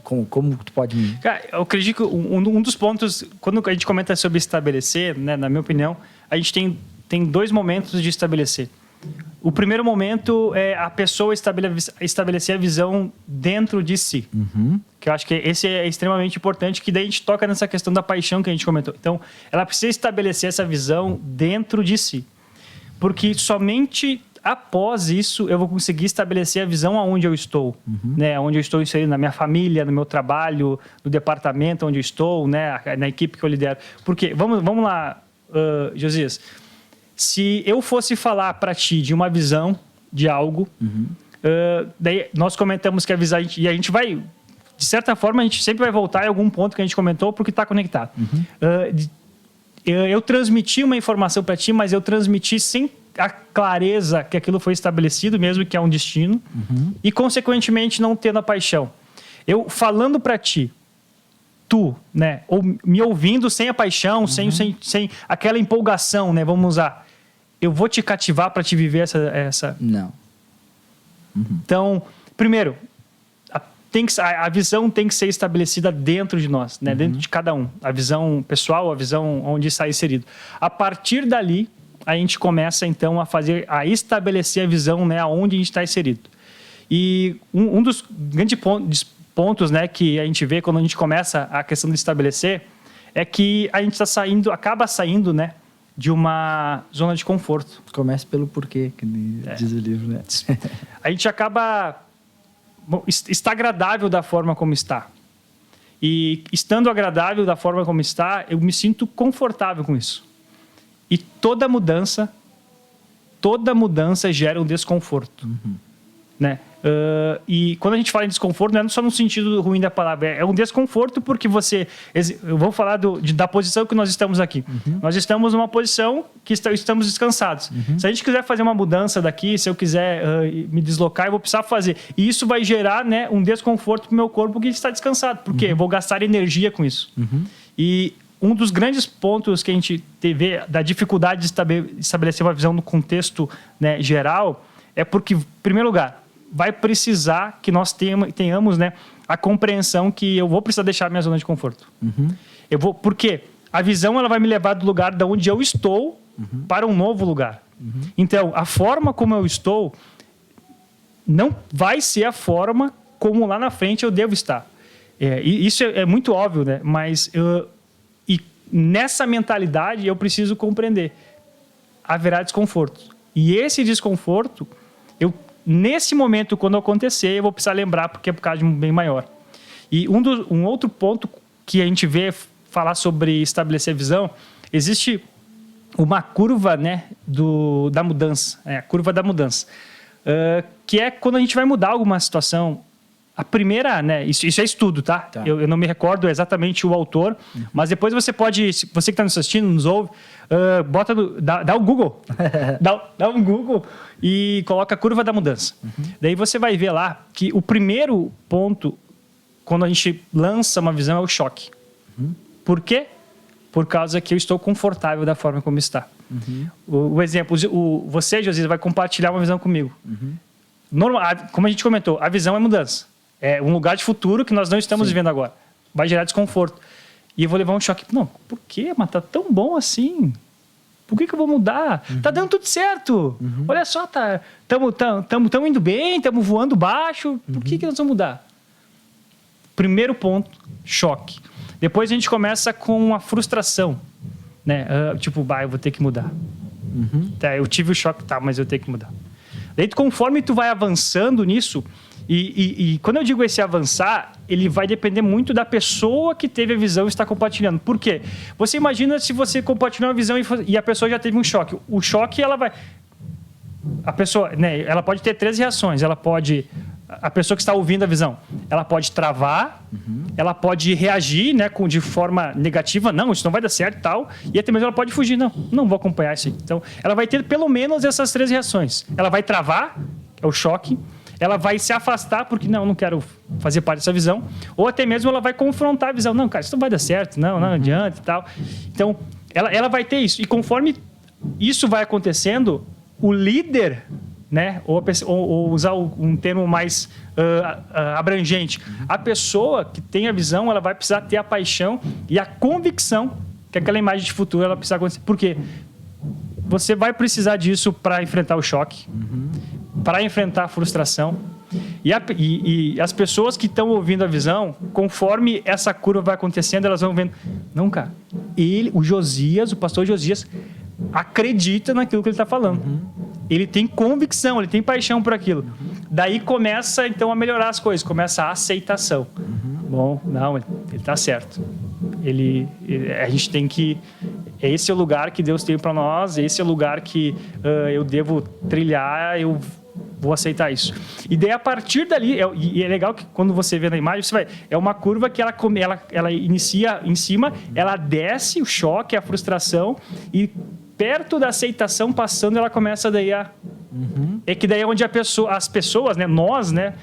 Como tu pode me... Cara, eu acredito que um dos pontos, quando a gente comenta sobre estabelecer, né, na minha opinião, a gente tem 2 momentos de estabelecer. O primeiro momento é a pessoa estabelecer a visão dentro de si. Que eu acho que esse é extremamente importante, que daí a gente toca nessa questão da paixão que a gente comentou. Então, ela precisa estabelecer essa visão dentro de si. Porque somente após isso eu vou conseguir estabelecer a visão aonde eu estou, né? Onde eu estou inserido na minha família, no meu trabalho, no departamento onde eu estou, né? Na equipe que eu lidero. Porque, vamos lá, Josias, se eu fosse falar para ti de uma visão de algo, daí nós comentamos que a visão, e a gente vai, de certa forma, a gente sempre vai voltar em algum ponto que a gente comentou porque está conectado. Eu transmiti uma informação para ti, mas eu transmiti sem a clareza que aquilo foi estabelecido, mesmo que é um destino, e, consequentemente, não tendo a paixão. Eu falando para ti, tu, né, ou me ouvindo sem a paixão, sem aquela empolgação, né, vamos usar, eu vou te cativar para te viver essa... Não. Então, primeiro, a visão tem que ser estabelecida dentro de nós, né? Dentro de cada um. A visão pessoal, a visão onde está inserido. A partir dali, a gente começa, então, a estabelecer a visão, né, aonde a gente está inserido. E um dos grandes pontos, né, que a gente vê quando a gente começa a questão de estabelecer é que a gente acaba saindo, né, de uma zona de conforto. Comece pelo porquê, que diz o livro, né? A gente acaba... está agradável da forma como está. E estando agradável da forma como está, eu me sinto confortável com isso. E toda mudança gera um desconforto. Né? E quando a gente fala em desconforto, não é só no sentido ruim da palavra, é um desconforto porque eu vou falar da posição que nós estamos aqui. Nós estamos numa posição que estamos descansados. Se a gente quiser fazer uma mudança daqui, se eu quiser me deslocar, eu vou precisar fazer. E isso vai gerar, né, um desconforto para o meu corpo que está descansado. Por quê? Eu vou gastar energia com isso. E um dos grandes pontos que a gente vê da dificuldade de estabelecer uma visão no contexto, né, geral é porque, em primeiro lugar, vai precisar que nós tenhamos, né, a compreensão que eu vou precisar deixar a minha zona de conforto. Porque a visão ela vai me levar do lugar de onde eu estou para um novo lugar. Então, a forma como eu estou não vai ser a forma como lá na frente eu devo estar. E isso é muito óbvio, né? Mas e nessa mentalidade eu preciso compreender. Haverá desconforto. E esse desconforto, nesse momento, quando acontecer, eu vou precisar lembrar, porque é por causa de um bem maior. E um outro ponto que a gente vê falar sobre estabelecer visão, existe uma curva, né, da mudança, a curva da mudança, que é quando a gente vai mudar alguma situação. A primeira, né, isso é estudo, tá? Eu não me recordo exatamente o autor, mas depois você pode, você que está nos assistindo, nos ouve, dá um Google, dá um Google e coloca a curva da mudança. Daí você vai ver lá que o primeiro ponto, quando a gente lança uma visão, é o choque. Por quê? Por causa que eu estou confortável da forma como está. O exemplo, você, Josias, vai compartilhar uma visão comigo. Como a gente comentou, a visão é mudança. É um lugar de futuro que nós não estamos vivendo agora. Vai gerar desconforto. E eu vou levar um choque. Não, por quê? Mas tá tão bom assim. Por que eu vou mudar? Tá dando tudo certo. Olha só, tamo indo bem, estamos voando baixo. Por que nós vamos mudar? Primeiro ponto, choque. Depois a gente começa com a frustração, né? Tipo, eu vou ter que mudar. Tá, eu tive o choque, mas eu tenho que mudar. Daí, conforme tu vai avançando nisso, e quando eu digo esse avançar, ele vai depender muito da pessoa que teve a visão e está compartilhando. Por quê? Você imagina se você compartilhar uma visão e a pessoa já teve um choque. O choque, a pessoa, né, ela pode ter 3 reações. A pessoa que está ouvindo a visão, ela pode travar, ela pode reagir, né, de forma negativa, não, isso não vai dar certo e tal, e até mesmo ela pode fugir, não vou acompanhar isso aí. Então, ela vai ter pelo menos essas 3 reações. Ela vai travar, é o choque, ela vai se afastar, porque não quero fazer parte dessa visão, ou até mesmo ela vai confrontar a visão, não, cara, isso não vai dar certo, não adianta e tal. Então, ela vai ter isso, e conforme isso vai acontecendo, o líder, né, ou usar um termo mais abrangente, a pessoa que tem a visão, ela vai precisar ter a paixão e a convicção que aquela imagem de futuro ela precisa acontecer. Por quê? Você vai precisar disso para enfrentar o choque, para enfrentar a frustração. E as pessoas que estão ouvindo a visão, conforme essa curva vai acontecendo, elas vão vendo, não, cara, o pastor Josias, acredita naquilo que ele está falando. Ele tem convicção, ele tem paixão por aquilo. Daí começa, então, a melhorar as coisas. Começa a aceitação. Bom, não, ele está certo. A gente tem que... Esse é o lugar que Deus tem para nós, esse é o lugar que eu devo trilhar, eu vou aceitar isso. E daí, a partir dali, e é legal que quando você vê na imagem, é uma curva que ela inicia em cima, ela desce o choque, a frustração, e perto da aceitação passando, ela começa daí a... É que daí é onde as pessoas, né, nós, né,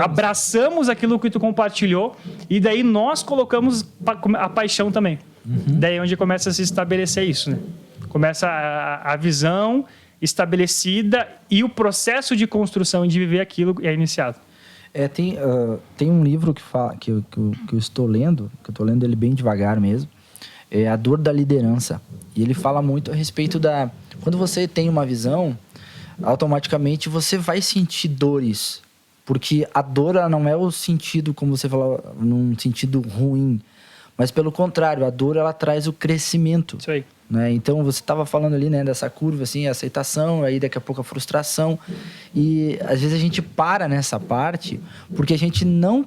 abraçamos aquilo que tu compartilhou, e daí nós colocamos a paixão também. Daí é onde começa a se estabelecer isso, né? Começa a visão estabelecida e o processo de construção e de viver aquilo é iniciado. Tem um livro que eu estou lendo, que eu estou lendo ele bem devagar mesmo, é A Dor da Liderança. E ele fala muito a respeito quando você tem uma visão, automaticamente você vai sentir dores. Porque a dor, ela não é o sentido, como você falou, num sentido ruim. Mas, pelo contrário, a dor, ela traz o crescimento. Isso aí. Né? Então, você estava falando ali, né, dessa curva, assim, a aceitação, aí daqui a pouco a frustração. E, às vezes, a gente para nessa parte porque a gente não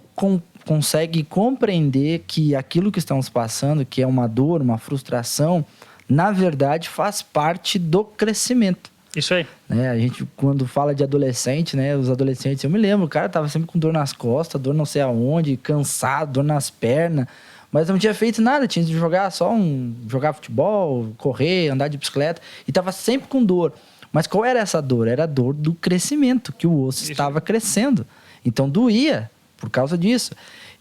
consegue compreender que aquilo que estamos passando, que é uma dor, uma frustração, na verdade, faz parte do crescimento. Isso aí. Né? A gente, quando fala de adolescente, né, os adolescentes, eu me lembro, o cara tava sempre com dor nas costas, dor não sei aonde, cansado, dor nas pernas, mas não tinha feito nada, tinha de jogar jogar futebol, correr, andar de bicicleta, e tava sempre com dor. Mas qual era essa dor? Era a dor do crescimento, que o osso estava crescendo. Então doía por causa disso.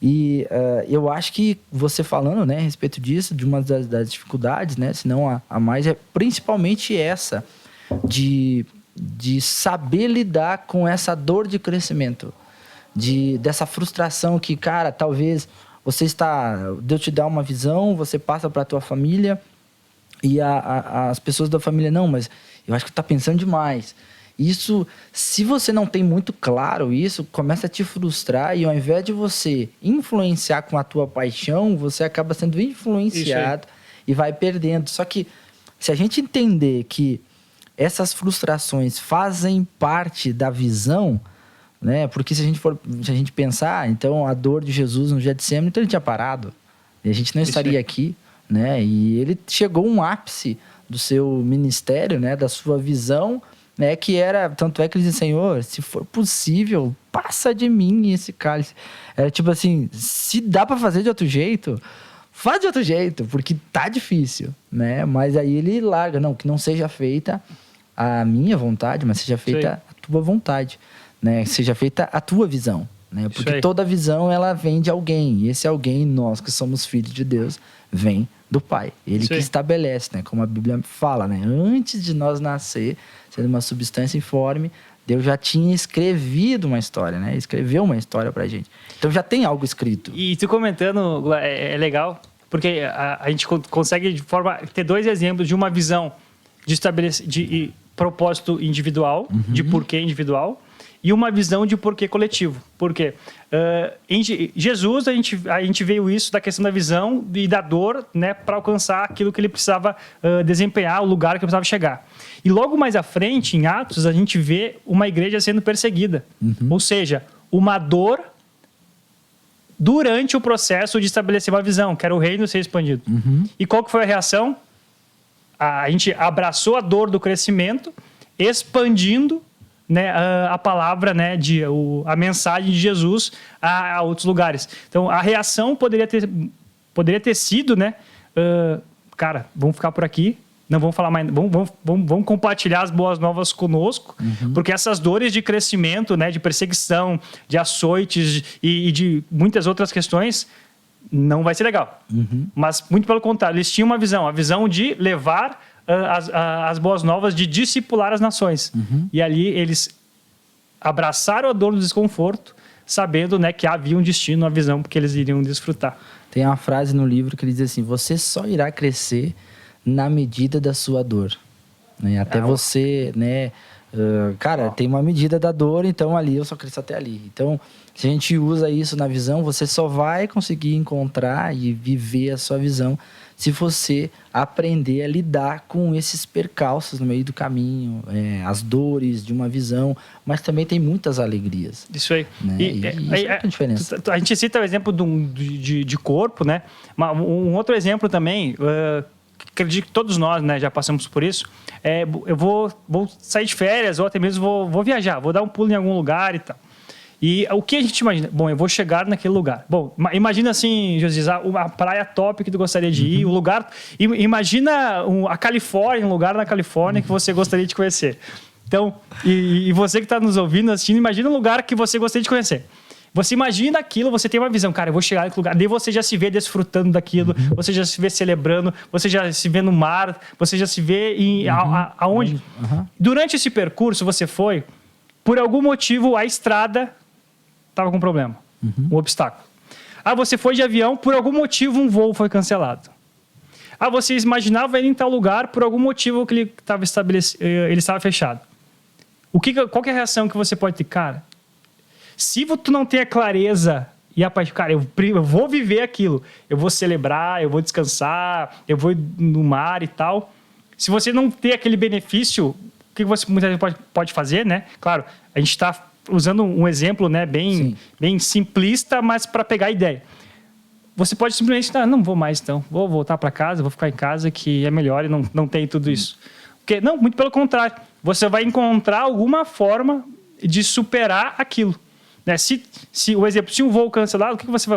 E eu acho que você falando, né, a respeito disso, de uma das dificuldades, né, se não a mais, é principalmente essa, de saber lidar com essa dor de crescimento, dessa frustração que, cara, talvez Deus te dá uma visão, você passa para a tua família e as pessoas da família, não, mas eu acho que tu tá pensando demais. Isso, se você não tem muito claro isso, começa a te frustrar e ao invés de você influenciar com a tua paixão, você acaba sendo influenciado e vai perdendo. Só que se a gente entender que essas frustrações fazem parte da visão, né? Porque se a gente pensar, então a dor de Jesus no Getsemane, então ele tinha parado e a gente não estaria aqui, né? E ele chegou a um ápice do seu ministério, né? Da sua visão, né? Que era, tanto é que ele disse, Senhor, se for possível, passa de mim esse cálice. Era tipo assim, se dá para fazer de outro jeito, faz de outro jeito, porque tá difícil, né? Mas aí ele larga, não, que não seja feita a minha vontade, mas seja feita a tua vontade, né? Seja feita a tua visão, né? Porque toda visão, ela vem de alguém, e esse alguém, nós que somos filhos de Deus, vem do Pai. Ele que estabelece, né? Como a Bíblia fala, né? Antes de nós nascer, sendo uma substância informe, Deus já tinha escrevido uma história, né? Escreveu uma história pra gente. Então já tem algo escrito. E tu comentando, é legal, porque a gente consegue ter 2 exemplos de uma visão de propósito individual, de porquê individual, e uma visão de porquê coletivo. Por quê? Em Jesus, a gente veio isso da questão da visão e da dor, né, para alcançar aquilo que ele precisava desempenhar, o lugar que ele precisava chegar. E logo mais à frente, em Atos, a gente vê uma igreja sendo perseguida. Ou seja, uma dor durante o processo de estabelecer uma visão, que era o reino ser expandido. E qual que foi a reação? A gente abraçou a dor do crescimento, expandindo, né, a palavra, né, a mensagem de Jesus a outros lugares. Então, a reação poderia ter sido, né, cara, vamos ficar por aqui, não vamos falar mais, vamos compartilhar as boas novas conosco, porque essas dores de crescimento, né, de perseguição, de açoites e de muitas outras questões, não vai ser legal. Mas, muito pelo contrário, eles tinham a visão de levar as boas novas, de discipular as nações. E ali eles abraçaram a dor do desconforto, sabendo, né, que havia um destino, uma visão, porque eles iriam desfrutar. Tem uma frase no livro que ele diz assim: você só irá crescer na medida da sua dor. Né? Até você, né... cara, tem uma medida da dor, então ali eu só cresço até ali. Então, se a gente usa isso na visão, você só vai conseguir encontrar e viver a sua visão se você aprender a lidar com esses percalços no meio do caminho, as dores de uma visão, mas também tem muitas alegrias. Isso aí. Né? Isso é a diferença. A gente cita o exemplo de corpo, né? Um outro exemplo também, acredito que todos nós, né, já passamos por isso, eu vou sair de férias ou até mesmo vou viajar, vou dar um pulo em algum lugar e tal. E o que a gente imagina? Bom, eu vou chegar naquele lugar. Bom, imagina assim, Josias, a praia top que tu gostaria de ir, o lugar... Imagina a Califórnia, um lugar na Califórnia que você gostaria de conhecer. Então, e você que está nos ouvindo, assistindo, imagina um lugar que você gostaria de conhecer. Você imagina aquilo, você tem uma visão, cara, eu vou chegar naquele lugar, daí você já se vê desfrutando daquilo, você já se vê celebrando, você já se vê no mar, você já se vê aonde? Durante esse percurso, você foi, por algum motivo, a estrada estava com problema, um obstáculo. Você foi de avião, por algum motivo um voo foi cancelado. Você imaginava ele em tal lugar, por algum motivo que ele estava fechado. Qual que é a reação que você pode ter? Cara, se tu não tem a clareza e a paz, cara, eu vou viver aquilo, eu vou celebrar, eu vou descansar, eu vou no mar e tal. Se você não ter aquele benefício, o que você muitas vezes pode fazer, né? Claro, a gente está usando um exemplo, né, bem simplista, mas para pegar a ideia. Você pode simplesmente, não vou mais então, vou voltar para casa, vou ficar em casa que é melhor e não tem tudo isso. Porque, não, muito pelo contrário, você vai encontrar alguma forma de superar aquilo. Né? Se o exemplo, se um voo cancelado, o que você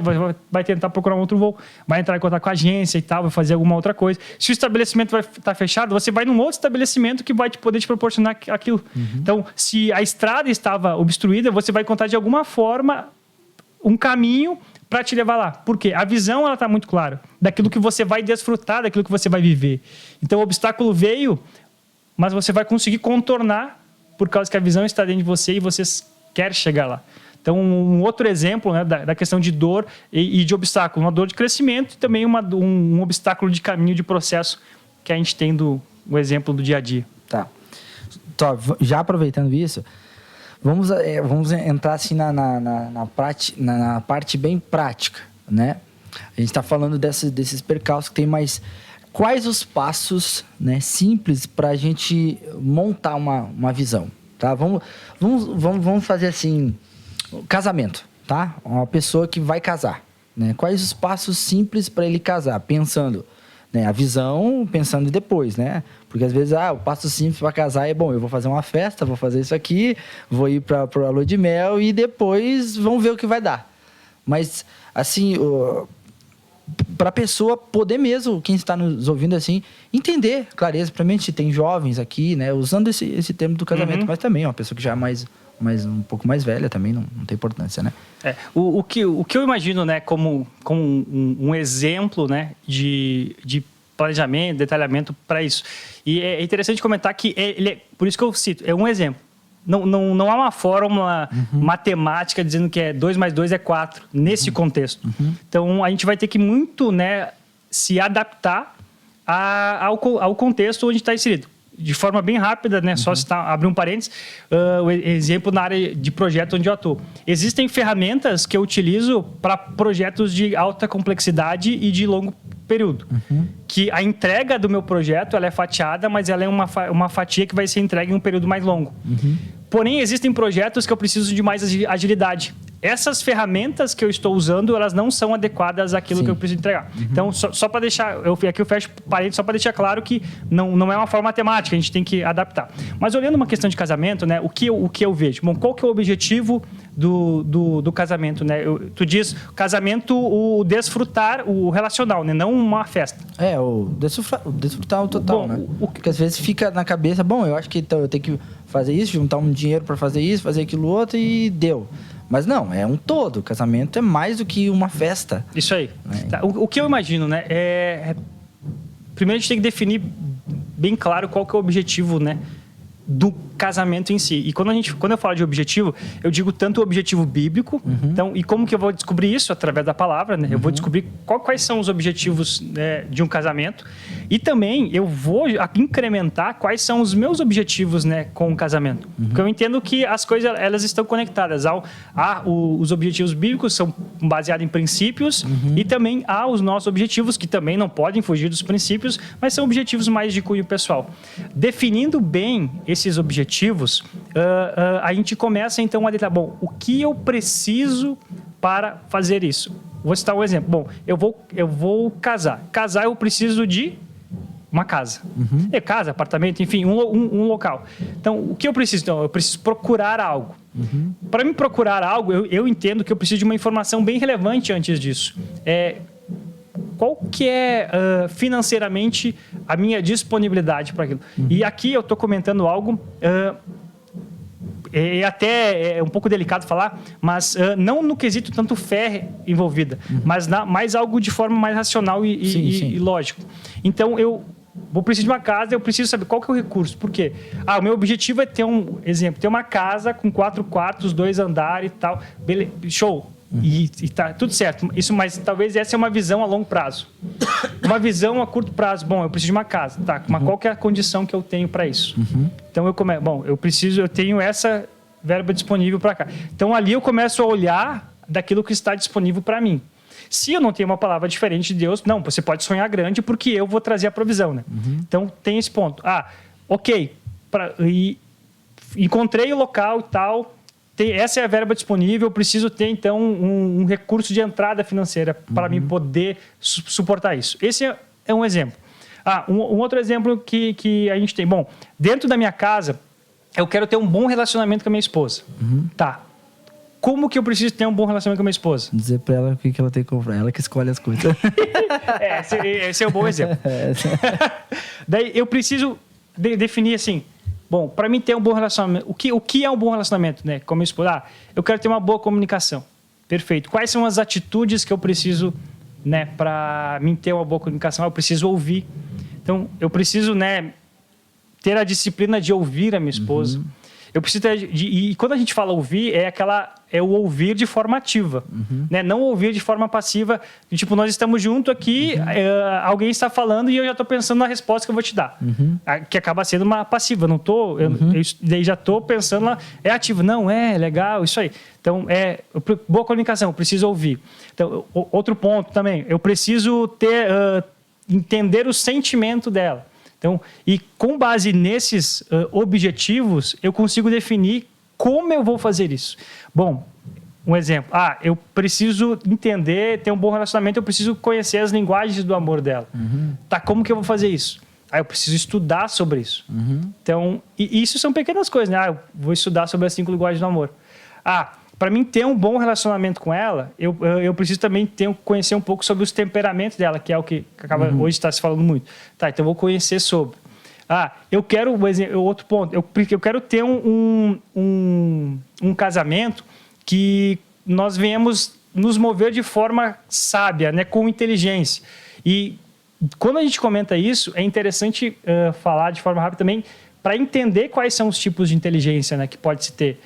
vai tentar procurar um outro voo? Vai entrar em contato com a agência e tal, vai fazer alguma outra coisa. Se o estabelecimento vai estar fechado, você vai num outro estabelecimento que vai poder te proporcionar aquilo. Então, se a estrada estava obstruída, você vai encontrar de alguma forma um caminho para te levar lá. Por quê? A visão ela está muito clara daquilo que você vai desfrutar, daquilo que você vai viver. Então, o obstáculo veio, mas você vai conseguir contornar por causa que a visão está dentro de você e você quer chegar lá. Então, um outro exemplo, né, da questão de dor e de obstáculo. Uma dor de crescimento e também um obstáculo de caminho, de processo que a gente tem o exemplo do dia a dia. Tá. Já aproveitando isso, vamos entrar assim na parte bem prática, né? A gente está falando desses percalços que tem, mas quais os passos, né, simples para a gente montar uma visão? Tá? Vamos fazer assim... Casamento, tá? Uma pessoa que vai casar, né? Quais os passos simples para ele casar? Pensando, né? A visão, pensando depois, né? Porque às vezes, o passo simples para casar é, bom, eu vou fazer uma festa, vou fazer isso aqui, vou ir para a lua de mel e depois vamos ver o que vai dar. Mas, assim, para a pessoa poder mesmo, quem está nos ouvindo assim, entender, clareza, principalmente tem jovens aqui, né? Usando esse termo do casamento, mas também uma pessoa que já é mais um pouco mais velha também, não tem importância, né? O que eu imagino, né, como um exemplo, né, de planejamento, detalhamento para isso. E é interessante comentar que por isso que eu cito, é um exemplo. Não há uma fórmula matemática dizendo que 2 mais 2 é 4 nesse contexto. Então, a gente vai ter que muito, né, se adaptar ao contexto onde está inserido. de forma bem rápida, né? Só abrir um parênteses, o exemplo na área de projeto onde eu atuo. Existem ferramentas que eu utilizo para projetos de alta complexidade e de longo período. Que a entrega do meu projeto ela é fatiada, mas ela é uma fatia que vai ser entregue em um período mais longo. Porém, existem projetos que eu preciso de mais agilidade. Essas ferramentas que eu estou usando, elas não são adequadas àquilo que eu preciso entregar. Então, só para deixar... Aqui eu fecho parênteses só para deixar claro que não é uma forma matemática, a gente tem que adaptar. Mas olhando uma questão de casamento, né, o que eu vejo? Bom, qual que é o objetivo do casamento? Né? Tu diz, casamento, o desfrutar, o relacional, né? Não uma festa. O desfrutar o total, né? Porque às vezes fica na cabeça, eu acho que então, eu tenho que fazer isso, juntar um dinheiro para fazer isso, fazer aquilo outro e deu. Mas não, é um todo. O casamento é mais do que uma festa. Isso aí. Tá. O que eu imagino, né? Primeiro a gente tem que definir bem claro qual que é o objetivo, né, do casamento em si. E quando eu falo de objetivo, eu digo tanto o objetivo bíblico, então, e como que eu vou descobrir isso? Através da palavra, né? Eu vou descobrir quais são os objetivos, né, de um casamento, e também eu vou incrementar quais são os meus objetivos, né, com o casamento. Porque eu entendo que as coisas, elas estão conectadas. Os objetivos bíblicos são baseados em princípios, e também há os nossos objetivos, que também não podem fugir dos princípios, mas são objetivos mais de cunho pessoal. Definindo bem esses objetivos, a gente começa então a detalhar, o que eu preciso para fazer isso? Vou citar um exemplo. Eu vou casar. Casar, eu preciso de uma casa. Casa, apartamento, enfim, um local. Então, o que eu preciso? Então, eu preciso procurar algo. Para me procurar algo, eu entendo que eu preciso de uma informação bem relevante antes disso. Qual que é financeiramente a minha disponibilidade para aquilo? E aqui eu estou comentando algo... até um pouco delicado falar, mas não no quesito tanto fé envolvida, mas mais algo de forma mais racional e lógico. Então, eu vou precisar de uma casa, eu preciso saber qual que é o recurso. Por quê? O meu objetivo é ter ter uma casa com 4 quartos, 2 andares e tal. Beleza, show. E tá tudo certo. Mas talvez essa é uma visão a longo prazo. Uma visão a curto prazo. Bom, eu preciso de uma casa. Tá, mas qual que é a condição que eu tenho para isso? Então eu tenho essa verba disponível para cá. Então ali eu começo a olhar daquilo que está disponível para mim. Se eu não tenho uma palavra diferente de Deus, não, você pode sonhar grande porque eu vou trazer a provisão, né? Então tem esse ponto. Ok. Encontrei o local e tal. Essa é a verba disponível, eu preciso ter, então, um recurso de entrada financeira para mim poder suportar isso. Esse é um exemplo. Um outro exemplo que a gente tem. Bom, dentro da minha casa, eu quero ter um bom relacionamento com a minha esposa. Tá. Como que eu preciso ter um bom relacionamento com a minha esposa? Dizer para ela o que ela tem que comprar. Ela que escolhe as coisas. Esse é um bom exemplo. Daí eu preciso definir assim... Bom, para mim ter um bom relacionamento, o que é um bom relacionamento, né? Como eu expor, eu quero ter uma boa comunicação. Perfeito. Quais são as atitudes que eu preciso, né, para mim ter uma boa comunicação? Eu preciso ouvir. Então, eu preciso, né, ter a disciplina de ouvir a minha esposa. Eu preciso ter, e quando a gente fala ouvir, é o ouvir de forma ativa, né? Não ouvir de forma passiva, tipo, nós estamos juntos aqui, alguém está falando e eu já estou pensando na resposta que eu vou te dar, que acaba sendo uma passiva, não tô, eu já estou pensando lá, é ativo, não, legal, isso aí. Então, boa comunicação, eu preciso ouvir. Então, outro ponto também, eu preciso entender o sentimento dela. Então, e com base nesses objetivos, eu consigo definir como eu vou fazer isso. Bom, um exemplo. Eu preciso entender, ter um bom relacionamento, eu preciso conhecer as linguagens do amor dela. Tá, como que eu vou fazer isso? Eu preciso estudar sobre isso. Então, e isso são pequenas coisas, né? Eu vou estudar sobre as 5 linguagens do amor. Para mim ter um bom relacionamento com ela, eu preciso também conhecer um pouco sobre os temperamentos dela, que é o que acaba hoje está se falando muito. Tá, então eu vou conhecer sobre. Eu quero, outro ponto, eu quero ter um casamento que nós venhamos nos mover de forma sábia, né, com inteligência. E quando a gente comenta isso, é interessante falar de forma rápida também, para entender quais são os tipos de inteligência, né, que pode se ter.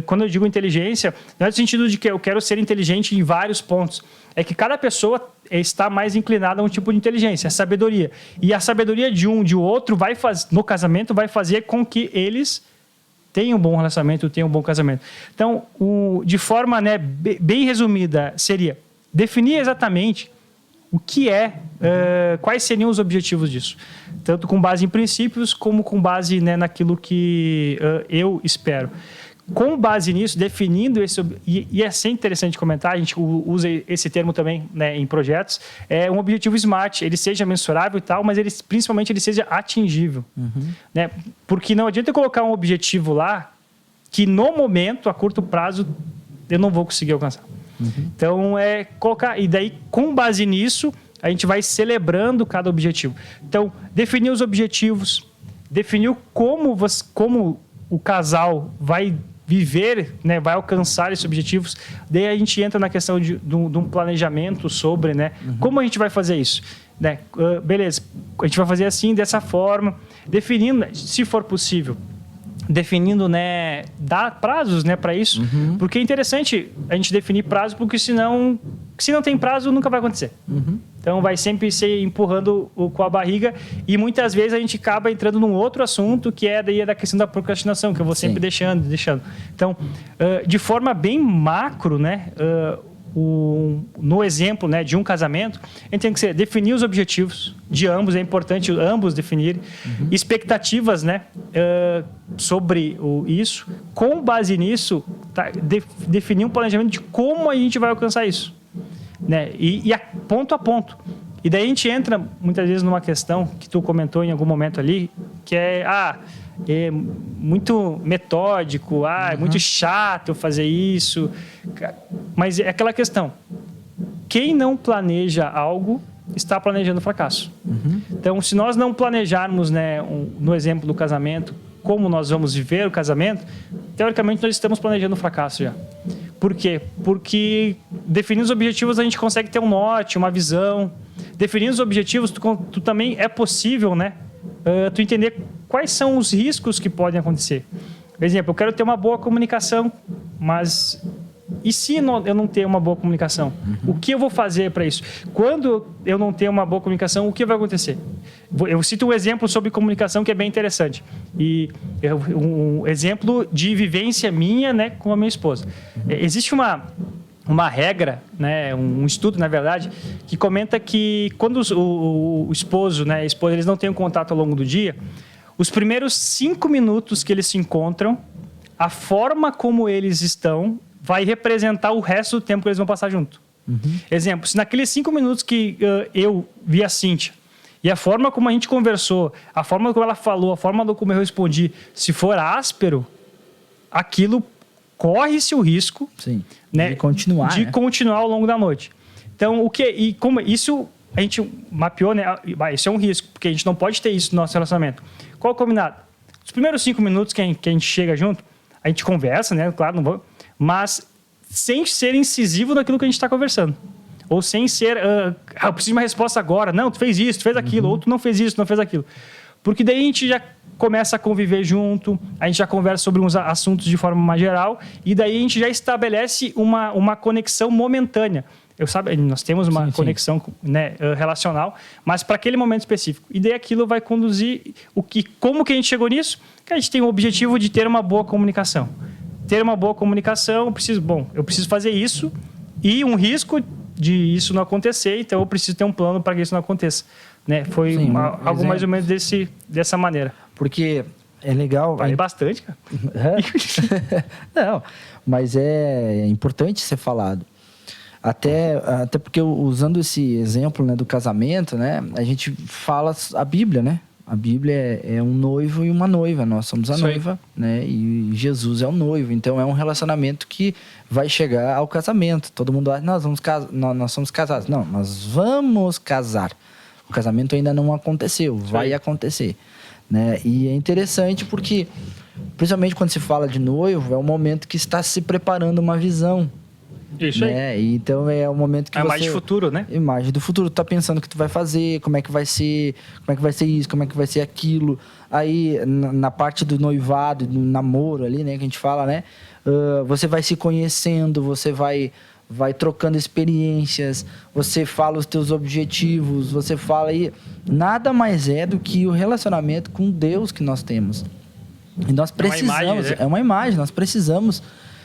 Quando eu digo inteligência, não é no sentido de que eu quero ser inteligente em vários pontos. É que cada pessoa está mais inclinado a um tipo de inteligência, a sabedoria. E a sabedoria de um, de outro, no casamento, vai fazer com que eles tenham um bom relacionamento, tenham um bom casamento. Então, de forma, né, bem resumida, seria definir exatamente o que quais seriam os objetivos disso. Tanto com base em princípios, como com base, né, naquilo que eu espero. Com base nisso, definindo esse... E é sempre interessante comentar, a gente usa esse termo também, né, em projetos, é um objetivo SMART, ele seja mensurável e tal, mas principalmente ele seja atingível. Né? Porque não adianta eu colocar um objetivo lá que no momento, a curto prazo, eu não vou conseguir alcançar. Então, colocar... E daí, com base nisso, a gente vai celebrando cada objetivo. Então, definir os objetivos, definir como o casal vai viver, né, vai alcançar esses objetivos. Daí a gente entra na questão de um planejamento sobre, né, como a gente vai fazer isso. Né? Beleza, a gente vai fazer assim, dessa forma, definindo, se for possível, definindo, né, dar prazos, né, para isso, porque é interessante a gente definir prazo, porque se não tem prazo, nunca vai acontecer. Então, vai sempre ser empurrando com a barriga e muitas vezes a gente acaba entrando num outro assunto que é da questão da procrastinação, que eu vou sempre deixando. Então, de forma bem macro, né, no exemplo, né, de um casamento, a gente tem que definir os objetivos de ambos, é importante ambos definirem expectativas, né, sobre isso. Com base nisso, definir um planejamento de como a gente vai alcançar isso. Né? E ponto a ponto. E daí a gente entra muitas vezes numa questão que tu comentou em algum momento ali, que é muito metódico, é muito chato fazer isso. Mas é aquela questão: quem não planeja algo está planejando fracasso. Então, se nós não planejarmos, né, no exemplo do casamento, como nós vamos viver o casamento, teoricamente nós estamos planejando o fracasso já. Por quê? Porque definindo os objetivos a gente consegue ter um norte, uma visão. Definindo os objetivos, tu também é possível, né, tu entender quais são os riscos que podem acontecer. Por exemplo, eu quero ter uma boa comunicação, mas e se eu não ter uma boa comunicação? O que eu vou fazer para isso? Quando eu não ter uma boa comunicação, o que vai acontecer? Eu cito um exemplo sobre comunicação que é bem interessante. E um exemplo de vivência minha, né, com a minha esposa. Existe uma regra, né, um estudo, na verdade, que comenta que quando o esposo, né, a esposa, eles não têm um contato ao longo do dia, os primeiros 5 minutos que eles se encontram, a forma como eles estão vai representar o resto do tempo que eles vão passar junto. Exemplo, se naqueles 5 minutos que eu vi a Cíntia, e a forma como a gente conversou, a forma como ela falou, a forma como eu respondi, se for áspero, aquilo corre-se o risco, né, de continuar ao longo da noite. Então, como isso a gente mapeou, né? Isso é um risco, porque a gente não pode ter isso no nosso relacionamento. Qual o combinado? Os primeiros 5 minutos que a gente chega junto, a gente conversa, né? Claro, não vou, mas sem ser incisivo naquilo que a gente está conversando. Ou sem ser, eu preciso de uma resposta agora. Não, tu fez isso, tu fez aquilo. Ou tu não fez isso, tu não fez aquilo. Porque daí a gente já começa a conviver junto, a gente já conversa sobre uns assuntos de forma mais geral, e daí a gente já estabelece uma conexão momentânea. Nós temos uma conexão, né, relacional, mas para aquele momento específico. E daí aquilo vai conduzir como que a gente chegou nisso? Que a gente tem o objetivo de ter uma boa comunicação. Ter uma boa comunicação, eu preciso fazer isso, e um risco de isso não acontecer, então eu preciso ter um plano para que isso não aconteça. Né? Foi algo mais ou menos dessa maneira. Porque é legal... Vale bastante, cara. Não, mas é importante ser falado. Até porque usando esse exemplo, né, do casamento, né, a gente fala a Bíblia, né? A Bíblia é um noivo e uma noiva. Nós somos a noiva, né? E Jesus é o noivo. Então, é um relacionamento que vai chegar ao casamento. Todo mundo acha, nós somos casados. Não, nós vamos casar. O casamento ainda não aconteceu, vai acontecer. Né? E é interessante porque, principalmente quando se fala de noivo, é um momento que está se preparando uma visão. Isso, né? Aí. Então é o momento que a imagem do futuro, né? Imagem do futuro. Tu tá pensando o que tu vai fazer, como é que vai ser isso, como é que vai ser aquilo. Aí na parte do noivado, do namoro ali, né, que a gente fala, né? Você vai se conhecendo, você vai vai trocando experiências, você fala os teus objetivos, você fala aí, nada mais é do que o relacionamento com Deus que nós temos. E nós precisamos, é uma imagem, nós precisamos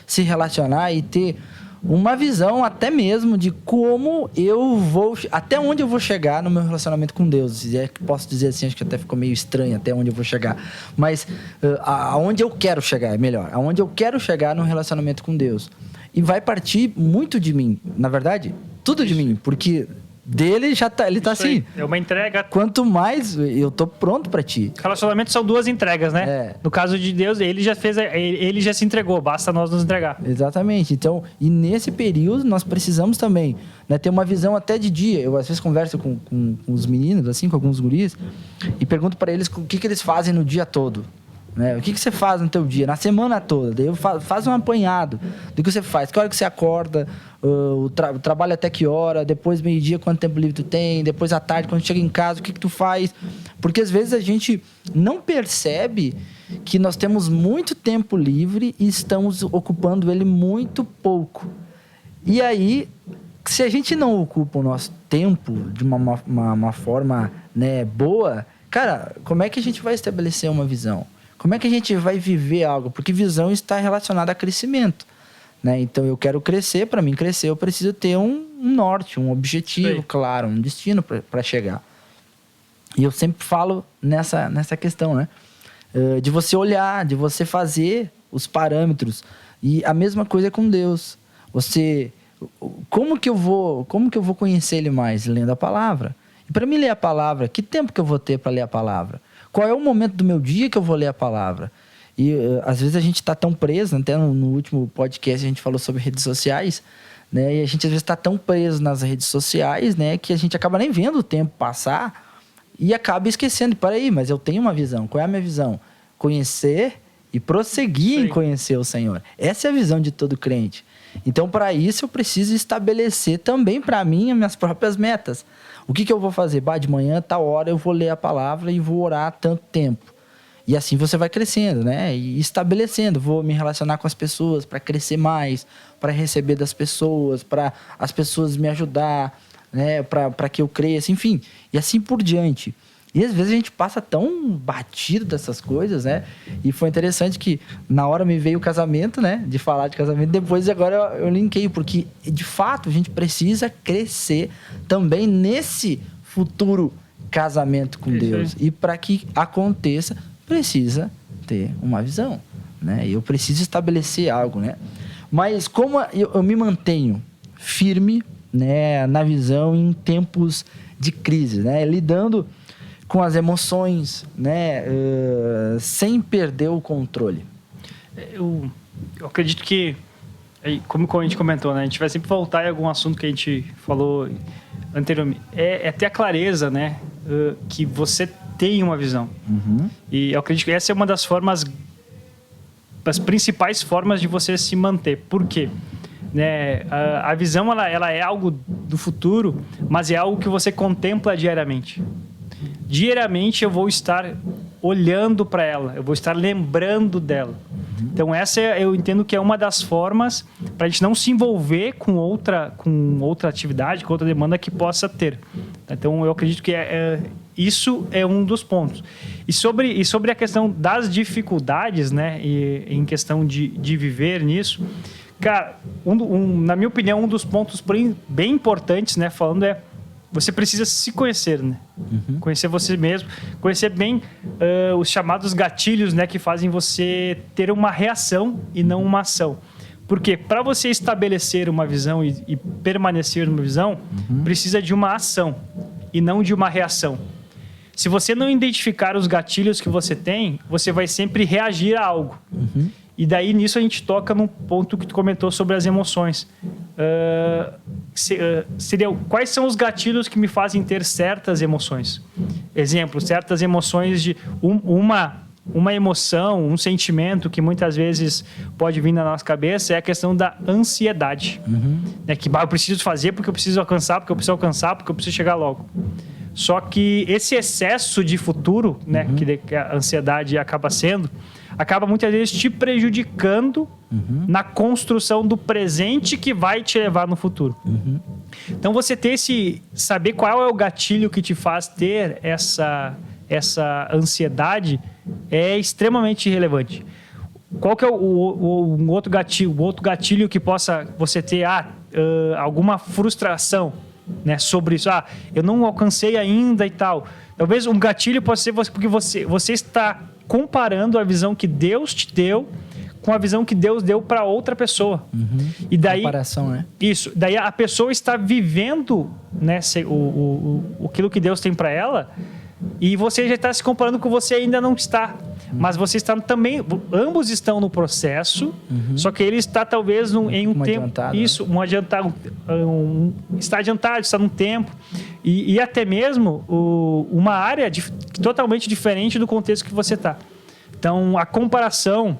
se relacionar e ter uma visão até mesmo de como eu vou, até onde eu vou chegar no meu relacionamento com Deus. Se é que posso dizer assim, acho que até ficou meio estranho até onde eu vou chegar, mas aonde eu quero chegar, é melhor, aonde eu quero chegar no relacionamento com Deus. E vai partir muito de mim, na verdade, tudo de mim, porque dele já tá, ele tá assim. É uma entrega. Quanto mais eu tô pronto para ti. Relacionamento são 2 entregas, né? No caso de Deus, ele já se entregou, basta nós nos entregar. Exatamente. Então, e nesse período nós precisamos também, né, ter uma visão até de dia. Eu às vezes converso com os meninos, assim, com alguns guris, e pergunto para eles o que eles fazem no dia todo. Né? O que você faz no teu dia, na semana toda? Daí eu faz um apanhado do que você faz. Que hora que você acorda, o trabalho até que hora, depois meio-dia, quanto tempo livre tu tem, depois à tarde, quando chega em casa, o que tu faz? Porque às vezes a gente não percebe que nós temos muito tempo livre e estamos ocupando ele muito pouco. E aí, se a gente não ocupa o nosso tempo de uma forma, né, boa, cara, como é que a gente vai estabelecer uma visão? Como é que a gente vai viver algo? Porque visão está relacionada a crescimento, né? Então, eu quero crescer. Para mim crescer, eu preciso ter um norte, um objetivo, claro, um destino para chegar. E eu sempre falo nessa questão, né? De você olhar, de você fazer os parâmetros. E a mesma coisa com Deus. Como que eu vou conhecer Ele mais? Lendo a palavra. E para mim ler a palavra, que tempo que eu vou ter para ler a palavra? Qual é o momento do meu dia que eu vou ler a palavra? E às vezes a gente está tão preso, até no último podcast a gente falou sobre redes sociais, né? E a gente às vezes está tão preso nas redes sociais, né, que a gente acaba nem vendo o tempo passar e acaba esquecendo. Peraí, mas eu tenho uma visão. Qual é a minha visão? Conhecer e prosseguir em conhecer o Senhor. Essa é a visão de todo crente. Então, para isso, eu preciso estabelecer também para mim as minhas próprias metas. O que eu vou fazer? De manhã, tal hora, eu vou ler a palavra e vou orar tanto tempo. E assim você vai crescendo, né? E estabelecendo. Vou me relacionar com as pessoas para crescer mais, para receber das pessoas, para as pessoas me ajudar, né? Para que eu cresça, enfim. E assim por diante. E às vezes a gente passa tão batido dessas coisas, né? E foi interessante que na hora me veio o casamento, né? De falar de casamento. Depois agora eu linkei, porque de fato a gente precisa crescer também nesse futuro casamento com Deus. E para que aconteça, precisa ter uma visão, né? Eu preciso estabelecer algo, né? Mas como eu me mantenho firme, né, na visão em tempos de crise, né? Lidando com as emoções, né, sem perder o controle. Eu acredito que, como a gente comentou, né, a gente vai sempre voltar em algum assunto que a gente falou anteriormente. É ter a clareza, né, que você tem uma visão. Uhum. E eu acredito que essa é uma das principais formas de você se manter. Por quê? Né, a visão ela é algo do futuro, mas é algo que você contempla diariamente. Diariamente eu vou estar olhando para ela, eu vou estar lembrando dela. Então essa eu entendo que é uma das formas para a gente não se envolver com outra atividade, com outra demanda que possa ter. Então eu acredito que isso é um dos pontos. E sobre a questão das dificuldades, né, e em questão de viver nisso, cara, na minha opinião, um dos pontos bem importantes, né, falando você precisa se conhecer, né? Uhum. Conhecer você mesmo, conhecer bem os chamados gatilhos, né, que fazem você ter uma reação e não uma ação. Porque para você estabelecer uma visão e permanecer numa visão, precisa de uma ação e não de uma reação. Se você não identificar os gatilhos que você tem, você vai sempre reagir a algo. Uhum. E daí, nisso, a gente toca num ponto que tu comentou sobre as emoções. Quais são os gatilhos que me fazem ter certas emoções? Exemplo, certas emoções de uma emoção, um sentimento que muitas vezes pode vir na nossa cabeça é a questão da ansiedade. Uhum. Que eu preciso fazer porque eu preciso alcançar, porque eu preciso chegar logo. Só que esse excesso de futuro, né, que a ansiedade acaba sendo, acaba muitas vezes te prejudicando na construção do presente que vai te levar no futuro. Então você saber qual é o gatilho que te faz ter essa ansiedade é extremamente relevante. Qual que é um outro gatilho que possa você ter alguma frustração, né, sobre isso? Eu não alcancei ainda e tal. Talvez um gatilho possa ser porque você está comparando a visão que Deus te deu com a visão que Deus deu para outra pessoa. E daí, comparação, né? Isso. Daí a pessoa está vivendo, né, aquilo que Deus tem para ela, e você já está se comparando com você ainda não está. Mas você está também... Ambos estão no processo, só que ele está talvez em um tempo... Adiantado, isso, né? Está adiantado, está num tempo. E até mesmo uma área totalmente diferente do contexto que você está. Então, a comparação,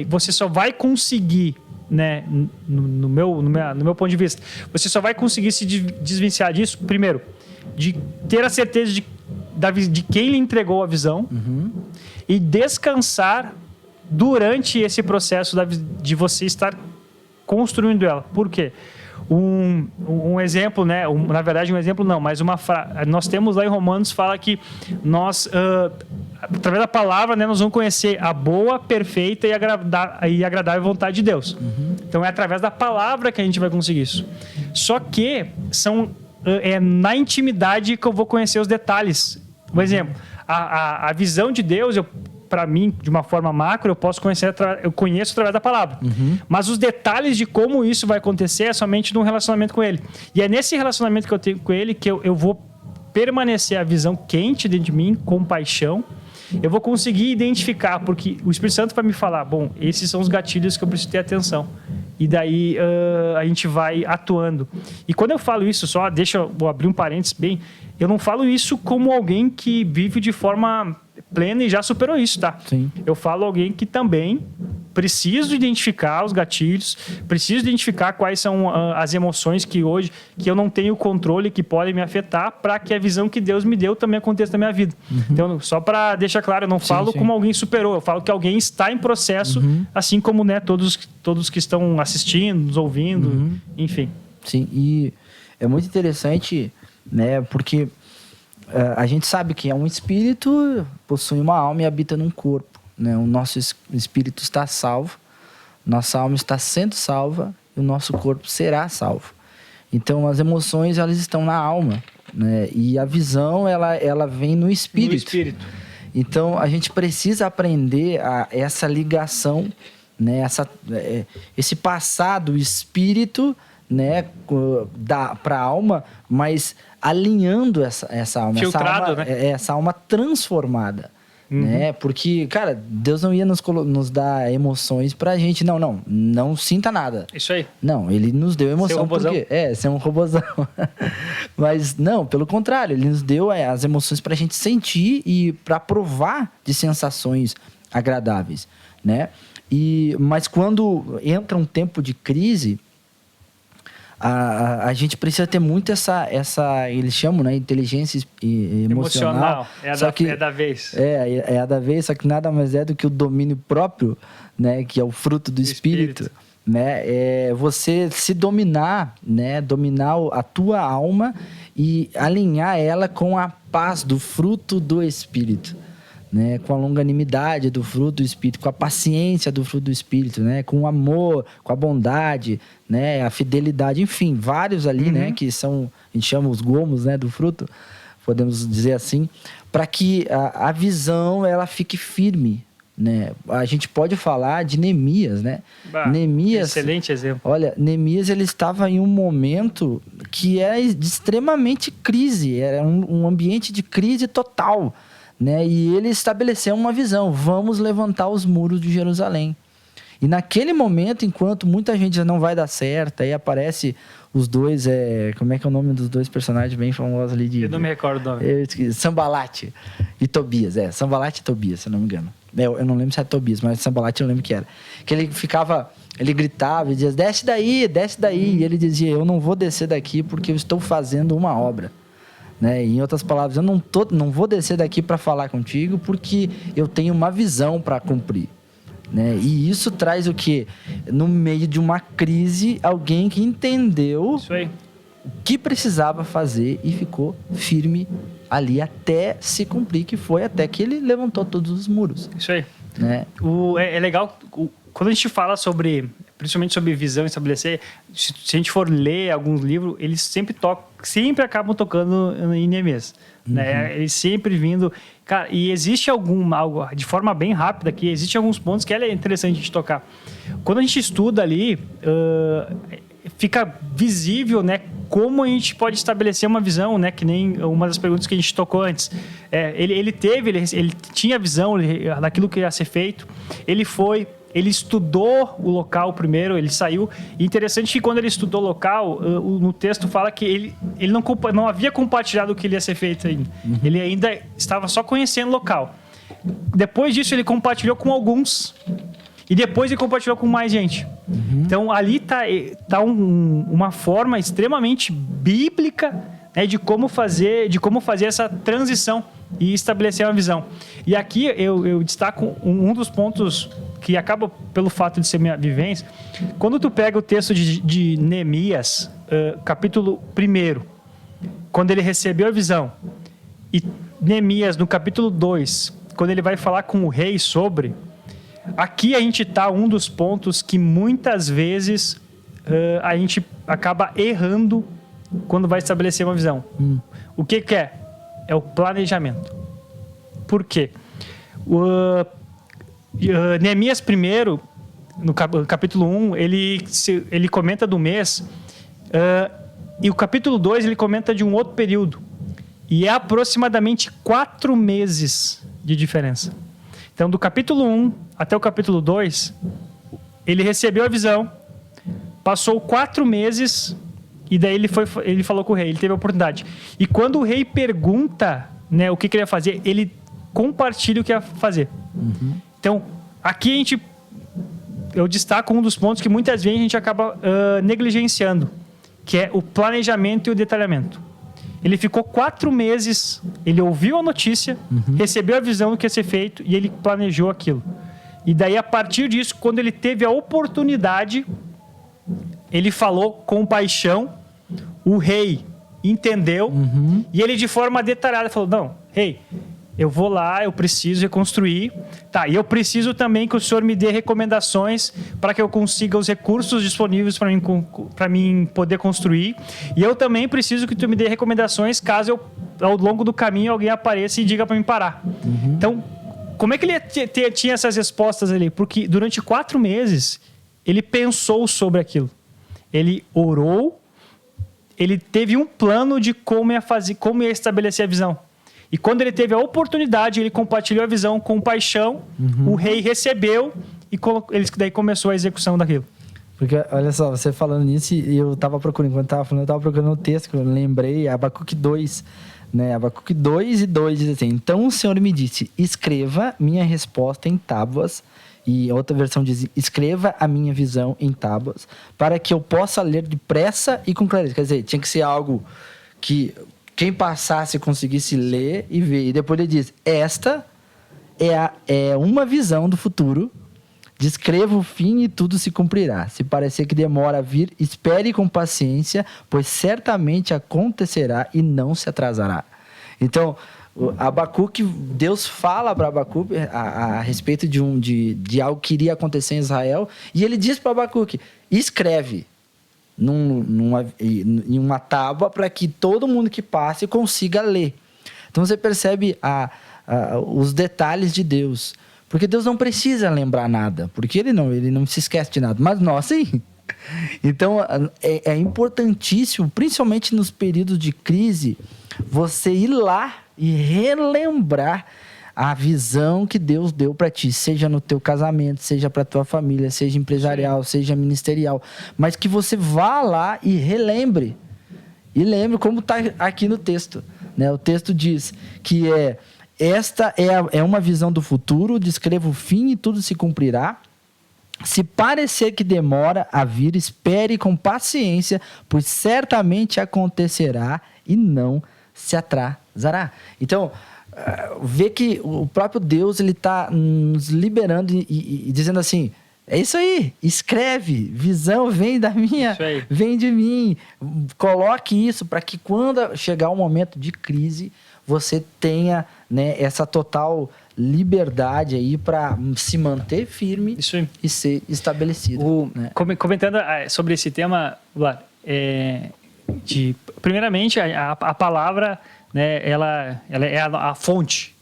você só vai conseguir, né, no meu ponto de vista, você só vai conseguir se desvencilhar disso, primeiro, de ter a certeza de quem lhe entregou a visão e descansar durante esse processo de você estar construindo ela. Por quê? Um exemplo, né? Na verdade, um exemplo não, mas nós temos lá em Romanos, fala que nós, através da palavra, né, nós vamos conhecer a boa, perfeita e agradável vontade de Deus. Então, é através da palavra que a gente vai conseguir isso. Só que é na intimidade que eu vou conhecer os detalhes. Por exemplo, a visão de Deus, para mim, de uma forma macro, eu conheço através da palavra. Mas os detalhes de como isso vai acontecer é somente num relacionamento com Ele. E é nesse relacionamento que eu tenho com Ele que eu vou permanecer a visão quente dentro de mim, com paixão. Eu vou conseguir identificar, porque o Espírito Santo vai me falar, bom, esses são os gatilhos que eu preciso ter atenção. E daí a gente vai atuando. E quando eu falo isso, vou abrir um parênteses bem, eu não falo isso como alguém que vive de forma plena e já superou isso, tá? Sim. Eu falo alguém que também preciso identificar os gatilhos, preciso identificar quais são as emoções que eu não tenho controle, que podem me afetar, para que a visão que Deus me deu também aconteça na minha vida. Então, só para deixar claro, eu não falo como alguém superou, eu falo que alguém está em processo, assim como, né, todos que estão assistindo, nos ouvindo, enfim. Sim, e é muito interessante, né, porque a gente sabe que é um espírito, possui uma alma e habita num corpo, né? O nosso espírito está salvo, nossa alma está sendo salva e o nosso corpo será salvo. Então, as emoções, elas estão na alma, né? E a visão, ela vem no espírito. No espírito. Então, a gente precisa aprender essa ligação, né? Esse passar do espírito, né, para a alma, mas alinhando essa alma. Filtrado, essa alma transformada. Né? Porque, cara, Deus não ia nos dar emoções pra gente. Não sinta nada. Isso aí. Não, Ele nos deu emoção. Ser um robozão. Ser um robozão. Mas não, pelo contrário, Ele nos deu as emoções pra gente sentir e pra provar de sensações agradáveis, né? Mas quando entra um tempo de crise, a gente precisa ter muito essa eles chamam, né, inteligência emocional. É da vez. É a da vez, só que nada mais é do que o domínio próprio, né, que é o fruto do espírito. Né? É você se dominar, né, dominar a tua alma e alinhar ela com a paz do fruto do espírito. Né, com a longanimidade do fruto do Espírito, com a paciência do fruto do Espírito, né, com o amor, com a bondade, né, a fidelidade, enfim, vários ali, né, que são, a gente chama os gomos, né, do fruto, podemos dizer assim, para que a visão ela fique firme, né. A gente pode falar de Neemias, né. Neemias, excelente exemplo. Olha, Neemias, ele estava em um momento que era de extremamente crise, era um ambiente de crise total. Né? E ele estabeleceu uma visão: vamos levantar os muros de Jerusalém. E naquele momento, enquanto muita gente já não vai dar certo, aí aparece os dois, como é que é o nome dos dois personagens bem famosos ali? Eu não me recordo o nome. Sanbalate e Tobias, Sanbalate e Tobias, se eu não me engano. Eu não lembro se é Tobias, mas Sanbalate eu lembro que era. Que ele gritava e dizia: desce daí, desce daí. E ele dizia: eu não vou descer daqui porque eu estou fazendo uma obra. né? Em outras palavras, eu não vou descer daqui para falar contigo porque eu tenho uma visão para cumprir, né? E isso traz o quê? No meio de uma crise, alguém que entendeu Isso aí. o que precisava fazer e ficou firme ali até se cumprir, que foi até que ele levantou todos os muros. Isso aí. Né? É legal, quando a gente fala sobre, principalmente sobre visão e estabelecer, se a gente for ler alguns livros, eles sempre acabam tocando em Neemias. Né? Eles sempre vindo... Cara, e existe algo, de forma bem rápida aqui, existem alguns pontos que é interessante de tocar. Quando a gente estuda ali, fica visível, né, como a gente pode estabelecer uma visão, né, que nem uma das perguntas que a gente tocou antes. Ele tinha visão daquilo que ia ser feito, ele estudou o local primeiro, ele saiu. E interessante que quando ele estudou o local, no texto fala que ele não havia compartilhado o que ia ser feito ainda. Ele ainda estava só conhecendo o local. Depois disso, ele compartilhou com alguns. E depois ele compartilhou com mais gente. Então, ali tá uma forma extremamente bíblica, né, de como fazer essa transição e estabelecer uma visão. E aqui eu destaco um dos pontos que acaba pelo fato de ser minha vivência. Quando tu pega o texto de Neemias, capítulo 1, quando ele recebeu a visão, e Neemias, no capítulo 2, quando ele vai falar com o rei sobre... Aqui a gente tá um dos pontos que muitas vezes a gente acaba errando quando vai estabelecer uma visão. O que é? É o planejamento. Por quê? Neemias primeiro, no capítulo 1, ele comenta do mês, e o capítulo 2 ele comenta de um outro período. E é aproximadamente 4 meses de diferença. Então, do capítulo 1 até o capítulo 2, ele recebeu a visão, passou 4 meses, e daí ele falou com o rei, ele teve a oportunidade. E quando o rei pergunta, né, o que ele ia fazer, ele compartilha o que ia fazer. Então, aqui eu destaco um dos pontos que muitas vezes a gente acaba negligenciando, que é o planejamento e o detalhamento. Ele ficou 4 meses, ele ouviu a notícia, recebeu a visão do que ia ser feito e ele planejou aquilo. E daí, a partir disso, quando ele teve a oportunidade, ele falou com paixão, o rei entendeu, e ele de forma detalhada falou, não, rei, eu vou lá, eu preciso reconstruir, tá, e eu preciso também que o senhor me dê recomendações para que eu consiga os recursos disponíveis para mim poder construir, e eu também preciso que tu me dê recomendações caso ao longo do caminho alguém apareça e diga para mim parar. Então, como é que ele tinha essas respostas ali? Porque durante 4 meses, ele pensou sobre aquilo. Ele orou, ele teve um plano de como ia estabelecer a visão. E quando ele teve a oportunidade, ele compartilhou a visão com paixão, o rei recebeu e ele daí começou a execução daquilo. Porque, olha só, você falando nisso, e eu estava procurando, enquanto estava falando, eu estava procurando o texto, que eu lembrei, Abacuque 2, né? Abacuque 2 e 2 diz assim, então o Senhor me disse, escreva minha resposta em tábuas, e outra versão diz, escreva a minha visão em tábuas, para que eu possa ler depressa e com clareza. Quer dizer, tinha que ser algo que quem passasse conseguisse ler e ver. E depois ele diz, esta é uma visão do futuro, descreva o fim e tudo se cumprirá. Se parecer que demora a vir, espere com paciência, pois certamente acontecerá e não se atrasará. Então, Abacuque, Deus fala para Abacuque a respeito de algo que iria acontecer em Israel, e ele diz para Abacuque, escreve em uma tábua para que todo mundo que passe consiga ler. Então você percebe os detalhes de Deus. Porque Deus não precisa lembrar nada, porque ele não se esquece de nada, mas nós sim. Então é importantíssimo, principalmente nos períodos de crise, você ir lá e relembrar a visão que Deus deu para ti, seja no teu casamento, seja para tua família, seja empresarial, seja ministerial, mas que você vá lá e relembre. E lembre como está aqui no texto, né? O texto diz que esta é uma visão do futuro, descreva o fim e tudo se cumprirá. Se parecer que demora a vir, espere com paciência, pois certamente acontecerá e não se atrasará. Então, vê que o próprio Deus, ele está nos liberando e dizendo assim, é isso aí, escreve, visão vem vem de mim, coloque isso para que quando chegar o momento de crise, você tenha, né, essa total liberdade aí para se manter firme e ser estabelecido. Né? Comentando sobre esse tema, Vlad, primeiramente a palavra, né, ela é a fonte.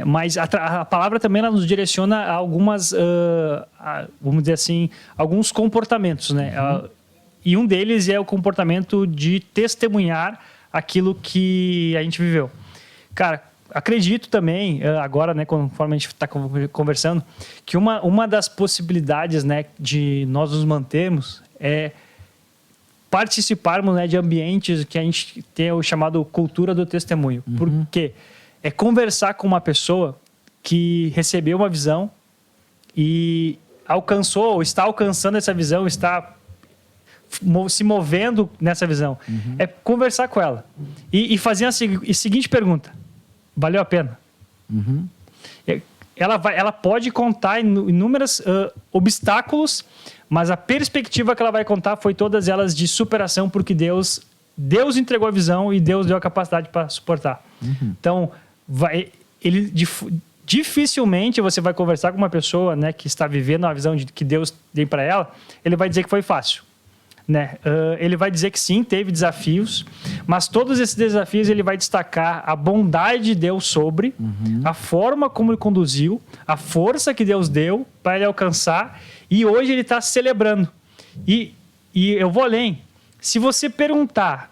Mas a palavra também ela nos direciona a algumas, vamos dizer assim, alguns comportamentos, né? E um deles é o comportamento de testemunhar aquilo que a gente viveu. Cara, acredito também, agora, né, conforme a gente está conversando, que uma das possibilidades, né, de nós nos mantermos é participarmos, né, de ambientes que a gente tem o chamado cultura do testemunho. Por quê? É conversar com uma pessoa que recebeu uma visão e alcançou, ou está alcançando essa visão, está se movendo nessa visão. É conversar com ela e fazer a seguinte pergunta: valeu a pena? Ela pode contar inúmeros obstáculos, mas a perspectiva que ela vai contar foi todas elas de superação, porque Deus entregou a visão e Deus deu a capacidade para suportar. Então, dificilmente você vai conversar com uma pessoa, né, que está vivendo a visão que Deus deu para ela, ele vai dizer que foi fácil. Né? Ele vai dizer que sim, teve desafios, mas todos esses desafios ele vai destacar a bondade de Deus sobre, a forma como ele conduziu, a força que Deus deu para ele alcançar, e hoje ele está celebrando. E eu vou além. Se você perguntar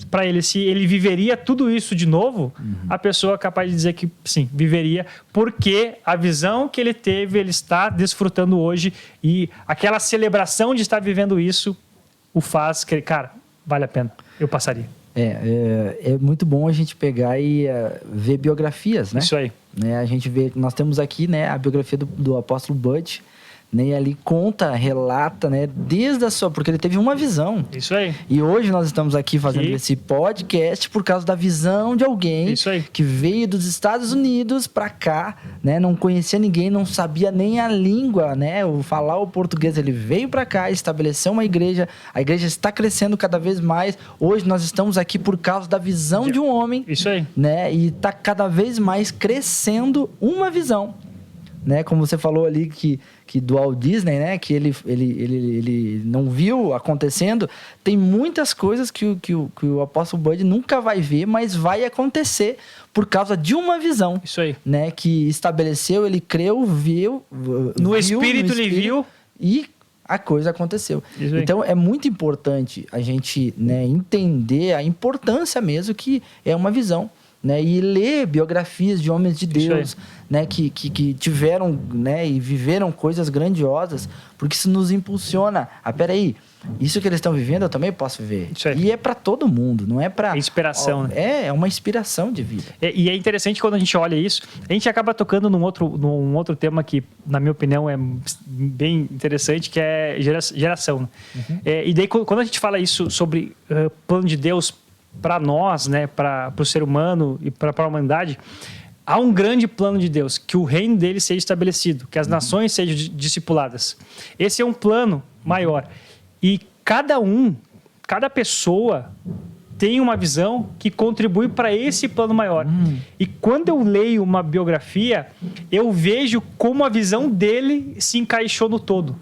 para ele se ele viveria tudo isso de novo, a pessoa é capaz de dizer que sim, viveria, porque a visão que ele teve, ele está desfrutando hoje, e aquela celebração de estar vivendo isso o faz que, cara, vale a pena, eu passaria. É muito bom a gente pegar e ver biografias, né? Isso aí. A gente vê, nós temos aqui, né, a biografia do apóstolo Bud, né, e ali relata, né, desde a sua, porque ele teve uma visão. Isso aí. E hoje nós estamos aqui fazendo esse podcast por causa da visão de alguém que veio dos Estados Unidos para cá, né, não conhecia ninguém, não sabia nem a língua, né, falar o português. Ele veio para cá, estabeleceu uma igreja, a igreja está crescendo cada vez mais. Hoje nós estamos aqui por causa da visão de um homem. Isso aí. Né, e está cada vez mais crescendo uma visão. Né, como você falou ali que do Walt Disney, né, que ele não viu acontecendo, tem muitas coisas que o apóstolo Bud nunca vai ver, mas vai acontecer por causa de uma visão. Isso aí. Né, que estabeleceu, ele creu, viu no Espírito ele viu e a coisa aconteceu. Então é muito importante a gente, né, entender a importância mesmo que é uma visão. Né, e ler biografias de homens de Deus, né, que tiveram, né, e viveram coisas grandiosas, porque isso nos impulsiona. Peraí, isso que eles estão vivendo eu também posso viver. E é para todo mundo, não é para... inspiração, né? É uma inspiração de vida. E é interessante quando a gente olha isso, a gente acaba tocando num outro tema que, na minha opinião, é bem interessante, que é geração. E daí, quando a gente fala isso sobre plano de Deus para nós, né, para o ser humano e para a humanidade, há um grande plano de Deus, que o reino dele seja estabelecido, que as nações sejam discipuladas. Esse é um plano maior. E cada pessoa tem uma visão que contribui para esse plano maior. E quando eu leio uma biografia, eu vejo como a visão dele se encaixou no todo.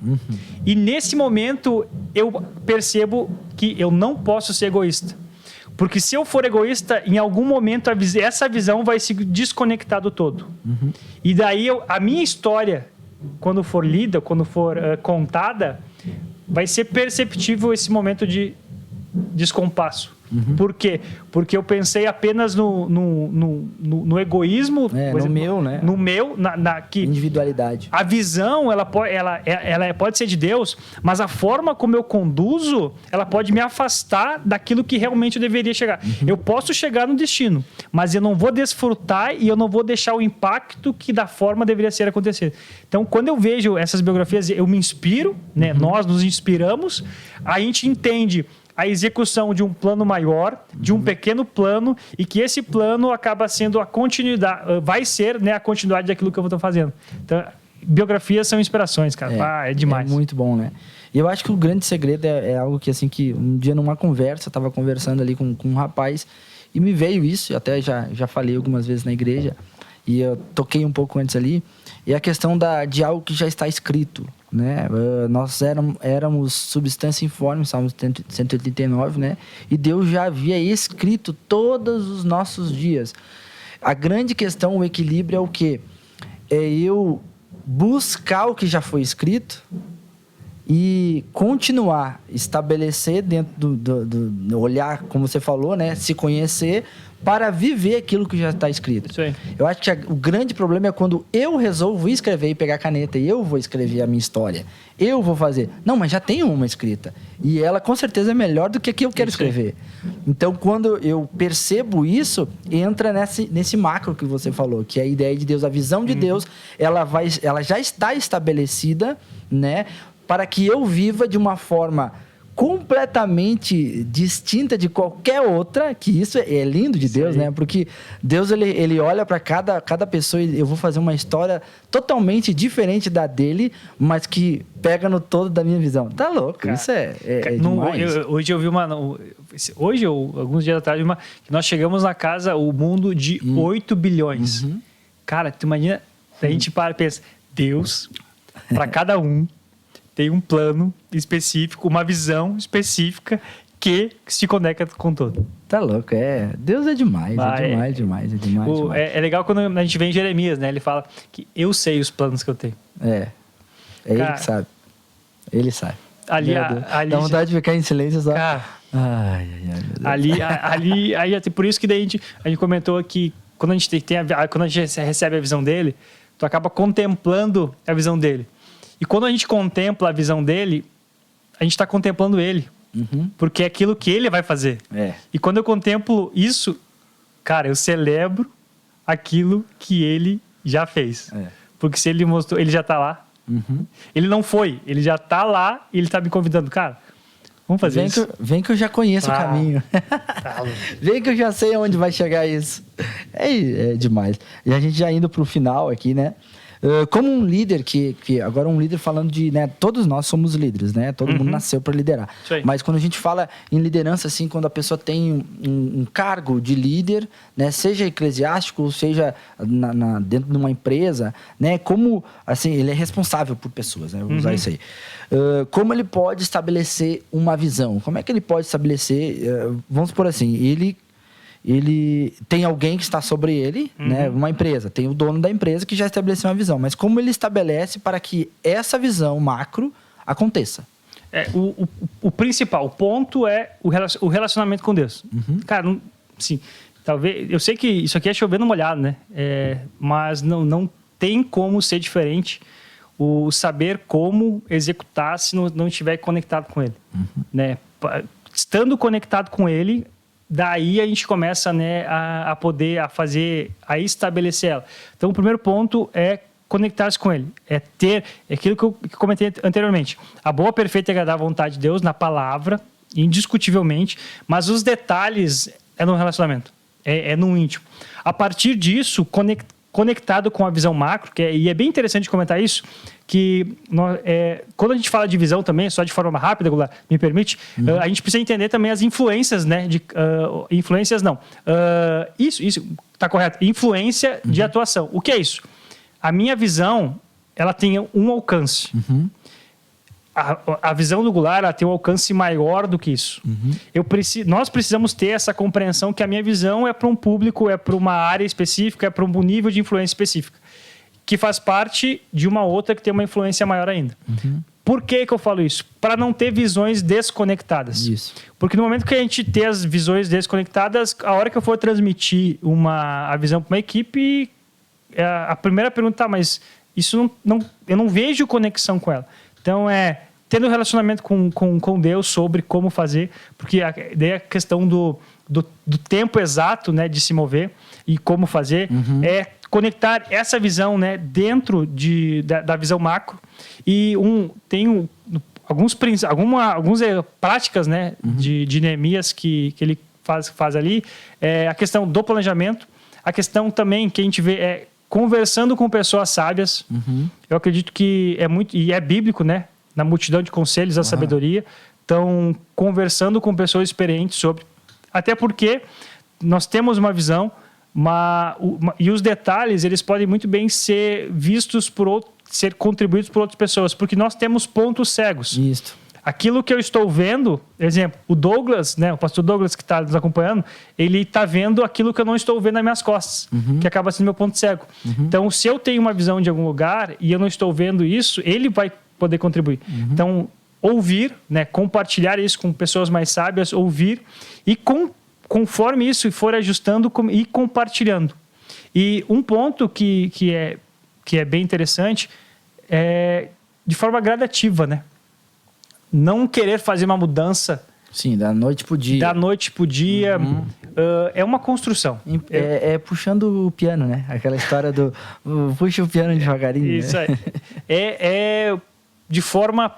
E nesse momento, eu percebo que eu não posso ser egoísta. Porque se eu for egoísta, em algum momento essa visão vai se desconectar do todo. E daí a minha história, quando for lida, quando for contada, vai ser perceptível esse momento de descompasso. Por quê? Porque eu pensei apenas no egoísmo, no meu, né? No meu, que individualidade. A visão, ela pode ser de Deus, mas a forma como eu conduzo, ela pode me afastar daquilo que realmente eu deveria chegar. Eu posso chegar no destino, mas eu não vou desfrutar e eu não vou deixar o impacto que da forma deveria ser acontecer. Então, quando eu vejo essas biografias, eu me inspiro, né? Nós nos inspiramos, a gente entende a execução de um plano maior, de um pequeno plano, e que esse plano acaba sendo a continuidade, vai ser, né, a continuidade daquilo que eu estou fazendo. Então, biografias são inspirações, cara. É demais. É muito bom, né? E eu acho que o grande segredo é algo que, assim, que um dia numa conversa, eu estava conversando ali com um rapaz, e me veio isso, eu até já falei algumas vezes na igreja, e eu toquei um pouco antes ali, e a questão de algo que já está escrito, né? Nós éramos substância informe, Salmo 189, né? E Deus já havia escrito todos os nossos dias. A grande questão, o equilíbrio é o quê? É eu buscar o que já foi escrito e continuar, estabelecer dentro do olhar, como você falou, né? Se conhecer para viver aquilo que já está escrito. Isso aí. Eu acho que o grande problema é quando eu resolvo escrever e pegar a caneta e eu vou escrever a minha história. Eu vou fazer. Não, mas já tem uma escrita. E ela com certeza é melhor do que a que eu quero escrever. Então, quando eu percebo isso, entra nesse macro que você falou, que é a ideia de Deus, a visão de Deus, ela já está estabelecida, né? Para que eu viva de uma forma completamente distinta de qualquer outra, que isso é lindo de Deus, né? Porque Deus, ele olha para cada pessoa e eu vou fazer uma história totalmente diferente da dele, mas que pega no todo da minha visão. Tá louco, cara, isso é demais. Hoje eu vi alguns dias atrás, que nós chegamos na casa, o mundo de 8 bilhões. Cara, tu imagina, a gente para e pensa, Deus, para cada um, tem um plano específico, uma visão específica que se conecta com todo. Tá louco, Deus é demais, demais. É legal quando a gente vê em Jeremias, né? Ele fala que eu sei os planos que eu tenho. Cara, ele que sabe. Ele sabe. Ali dá vontade de ficar em silêncio só. Cara, meu Deus. Ali até por isso que daí a gente comentou que quando a gente quando a gente recebe a visão dele, tu acaba contemplando a visão dele. E quando a gente contempla a visão dele, a gente está contemplando ele. Porque é aquilo que ele vai fazer. E quando eu contemplo isso, cara, eu celebro aquilo que ele já fez. Porque se ele mostrou, ele já está lá. Ele não foi, ele já está lá e ele está me convidando. Cara, vamos fazer isso. Vem que eu já conheço o caminho. Vem que eu já sei aonde vai chegar isso. É demais. E a gente já indo para o final aqui, né? Como um líder agora um líder falando de, né, todos nós somos líderes, né? Todo mundo nasceu para liderar. Mas quando a gente fala em liderança, assim, quando a pessoa tem um cargo de líder, né, seja eclesiástico, ou seja dentro de uma empresa, né, como, assim, ele é responsável por pessoas, né? Vou usar isso aí. Como ele pode estabelecer uma visão? Como é que ele pode estabelecer, vamos supor assim, ele tem alguém que está sobre ele, né? Uma empresa, tem o dono da empresa que já estabeleceu uma visão, mas como ele estabelece para que essa visão macro aconteça? O principal ponto é o relacionamento com Deus. Cara, assim, talvez, eu sei que isso aqui é chovendo molhado, né? Mas não tem como ser diferente o saber como executar se não estiver conectado com ele, né? Estando conectado com ele, daí a gente começa, né, a poder a estabelecer ela. Então, o primeiro ponto é conectar-se com ele. É ter aquilo que eu comentei anteriormente. A boa, perfeita e agradável vontade de Deus na palavra, indiscutivelmente, mas os detalhes é no relacionamento, é no íntimo. A partir disso, conectado com a visão macro, e é bem interessante comentar isso, que quando a gente fala de visão também, só de forma rápida, Goulart, me permite, a gente precisa entender também as influências, né? Influências não. Isso está correto. Influência de atuação. O que é isso? A minha visão, ela tem um alcance. A visão do Goulart, ela tem um alcance maior do que isso. Nós precisamos ter essa compreensão que a minha visão é para um público, é para uma área específica, é para um nível de influência específica, que faz parte de uma outra que tem uma influência maior ainda. Por que eu falo isso? Para não ter visões desconectadas. Isso. Porque no momento que a gente tem as visões desconectadas, a hora que eu for transmitir a visão para uma equipe, a primeira pergunta, mas isso eu não vejo conexão com ela. Então, tendo um relacionamento com Deus sobre como fazer, porque daí a questão do tempo exato, né, de se mover e como fazer, conectar essa visão, né, dentro da visão macro. E algumas práticas, né, de Neemias que ele faz ali. A questão do planejamento, a questão também que a gente vê conversando com pessoas sábias. Eu acredito que é muito, e é bíblico, né, na multidão de conselhos da sabedoria. Então, conversando com pessoas experientes sobre, até porque nós temos uma visão, e os detalhes, eles podem muito bem ser vistos ser contribuídos por outras pessoas, porque nós temos pontos cegos. Isso. Aquilo que eu estou vendo, exemplo, o Douglas, né, o pastor Douglas que está nos acompanhando, ele está vendo aquilo que eu não estou vendo nas minhas costas, que acaba sendo meu ponto cego. Então, se eu tenho uma visão de algum lugar e eu não estou vendo isso, ele vai poder contribuir. Então, ouvir, né, compartilhar isso com pessoas mais sábias, ouvir e conforme isso for ajustando e compartilhando. E um ponto que é bem interessante é de forma gradativa, né? Não querer fazer uma mudança. Sim, da noite pro dia. Da noite pro dia. É uma construção. Puxando o piano, né? Aquela história do puxa o piano devagarinho. Isso né? aí. É de forma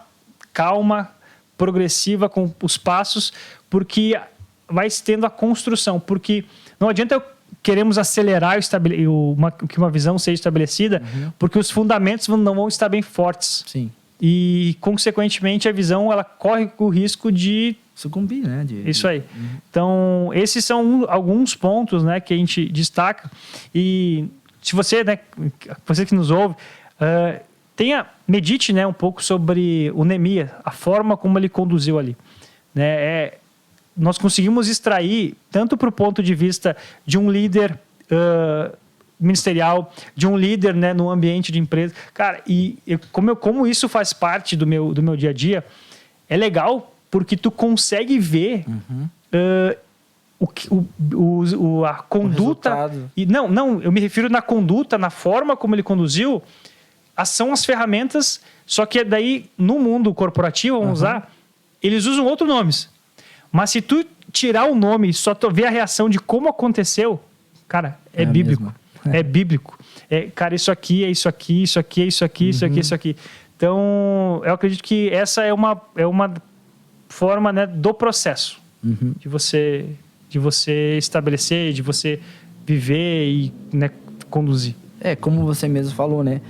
calma, progressiva, com os passos, porque vai tendo a construção. Porque não adianta queremos acelerar que uma visão seja estabelecida, porque os fundamentos não vão estar bem fortes. Sim. E, consequentemente, a visão ela corre o risco de sucumbir, né? Isso aí. Então, esses são alguns pontos, né, que a gente destaca. E se você, né, você que nos ouve, medite, né, um pouco sobre o Neemias, a forma como ele conduziu ali. Né? Nós conseguimos extrair, tanto para o ponto de vista de um líder ministerial, de um líder, né, no ambiente de empresa. Cara, como isso faz parte do meu dia a dia, é legal porque tu consegue ver a conduta. Não, eu me refiro na conduta, na forma como ele conduziu. São as ferramentas, só que daí no mundo corporativo, vamos usar, eles usam outros nomes. Mas se tu tirar o nome e só tu ver a reação de como aconteceu, cara, é bíblico. É bíblico. Cara, isso aqui, é isso aqui, isso aqui, é isso aqui, isso aqui, isso aqui. Então, eu acredito que essa é uma forma, né, do processo de você estabelecer, de você viver e, né, conduzir. Como você mesmo falou, né?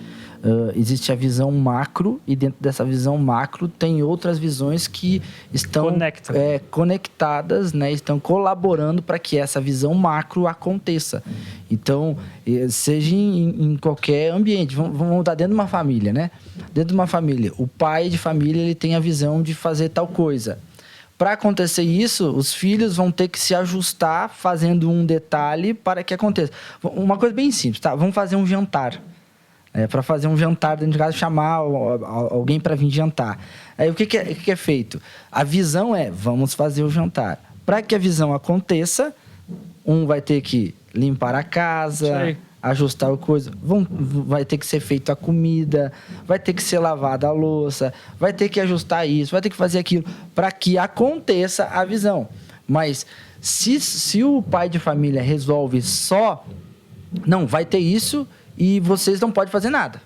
Existe a visão macro e dentro dessa visão macro tem outras visões que estão conectadas, né? Estão colaborando para que essa visão macro aconteça. Então, seja em qualquer ambiente, vamos estar dentro de uma família, né? Dentro de uma família, o pai de família ele tem a visão de fazer tal coisa. Para acontecer isso, os filhos vão ter que se ajustar fazendo um detalhe para que aconteça. Uma coisa bem simples, tá? Vamos fazer um jantar. Para fazer um jantar dentro de casa, chamar alguém para vir jantar. Aí o que é feito? A visão vamos fazer o jantar. Para que a visão aconteça, um vai ter que limpar a casa, ajustar a coisa, vai ter que ser feita a comida, vai ter que ser lavada a louça, vai ter que ajustar isso, vai ter que fazer aquilo, para que aconteça a visão. Mas se o pai de família resolve só, não, vai ter isso e vocês não podem fazer nada.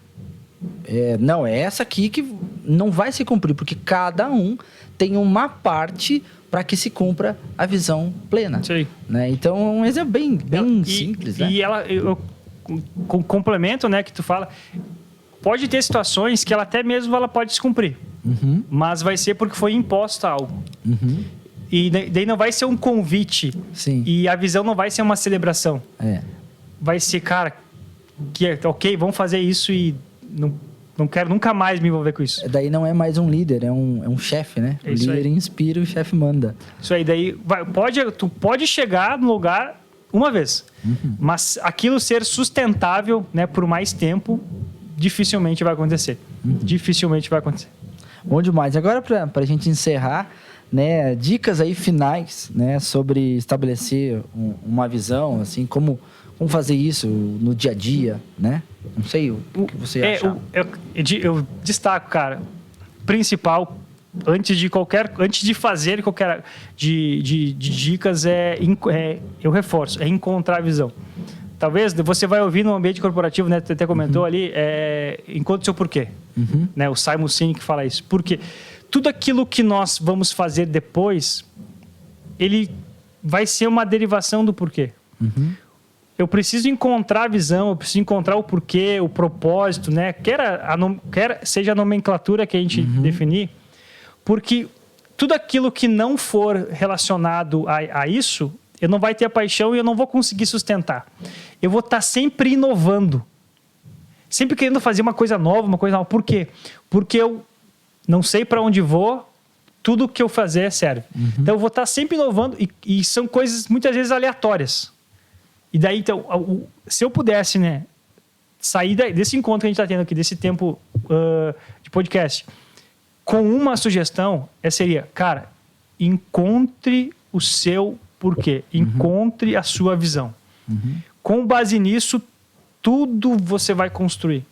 Não, é essa aqui que não vai se cumprir, porque cada um tem uma parte para que se cumpra a visão plena. Sim. Né? Então, é um exemplo bem simples. Né? E eu complemento, né, que tu fala, pode ter situações que ela até mesmo ela pode se cumprir, mas vai ser porque foi imposto algo. E daí não vai ser um convite. Sim. E a visão não vai ser uma celebração. Vai ser, cara, ok, vamos fazer isso e não quero nunca mais me envolver com isso. Daí não é mais um líder, é um chefe, né? O líder inspira, o chefe manda. Isso aí, daí tu pode chegar no lugar uma vez, mas aquilo ser sustentável, né, por mais tempo, dificilmente vai acontecer. Dificilmente vai acontecer. Bom demais. Agora, para a gente encerrar, né, dicas aí finais, né, sobre estabelecer uma visão, assim, como fazer isso no dia a dia, né? Não sei o que você acha. Eu destaco, cara, principal, antes de fazer qualquer de dicas, eu reforço, é encontrar a visão. Talvez você vai ouvir no ambiente corporativo, né? Você até comentou ali, encontre seu porquê. Né? O Simon Sinek fala isso. Porque tudo aquilo que nós vamos fazer depois, ele vai ser uma derivação do porquê. Eu preciso encontrar a visão, eu preciso encontrar o porquê, o propósito, né? Quer seja a nomenclatura que a gente definir, porque tudo aquilo que não for relacionado a isso, eu não vai ter a paixão e eu não vou conseguir sustentar. Eu vou estar sempre inovando. Sempre querendo fazer uma coisa nova. Por quê? Porque eu não sei para onde vou, tudo que eu fazer serve. Então eu vou estar sempre inovando e são coisas muitas vezes aleatórias. E daí, então, se eu pudesse, né, sair desse encontro que a gente está tendo aqui, desse tempo de podcast, com uma sugestão, seria, cara, encontre o seu porquê, encontre a sua visão. Com base nisso, tudo você vai construir.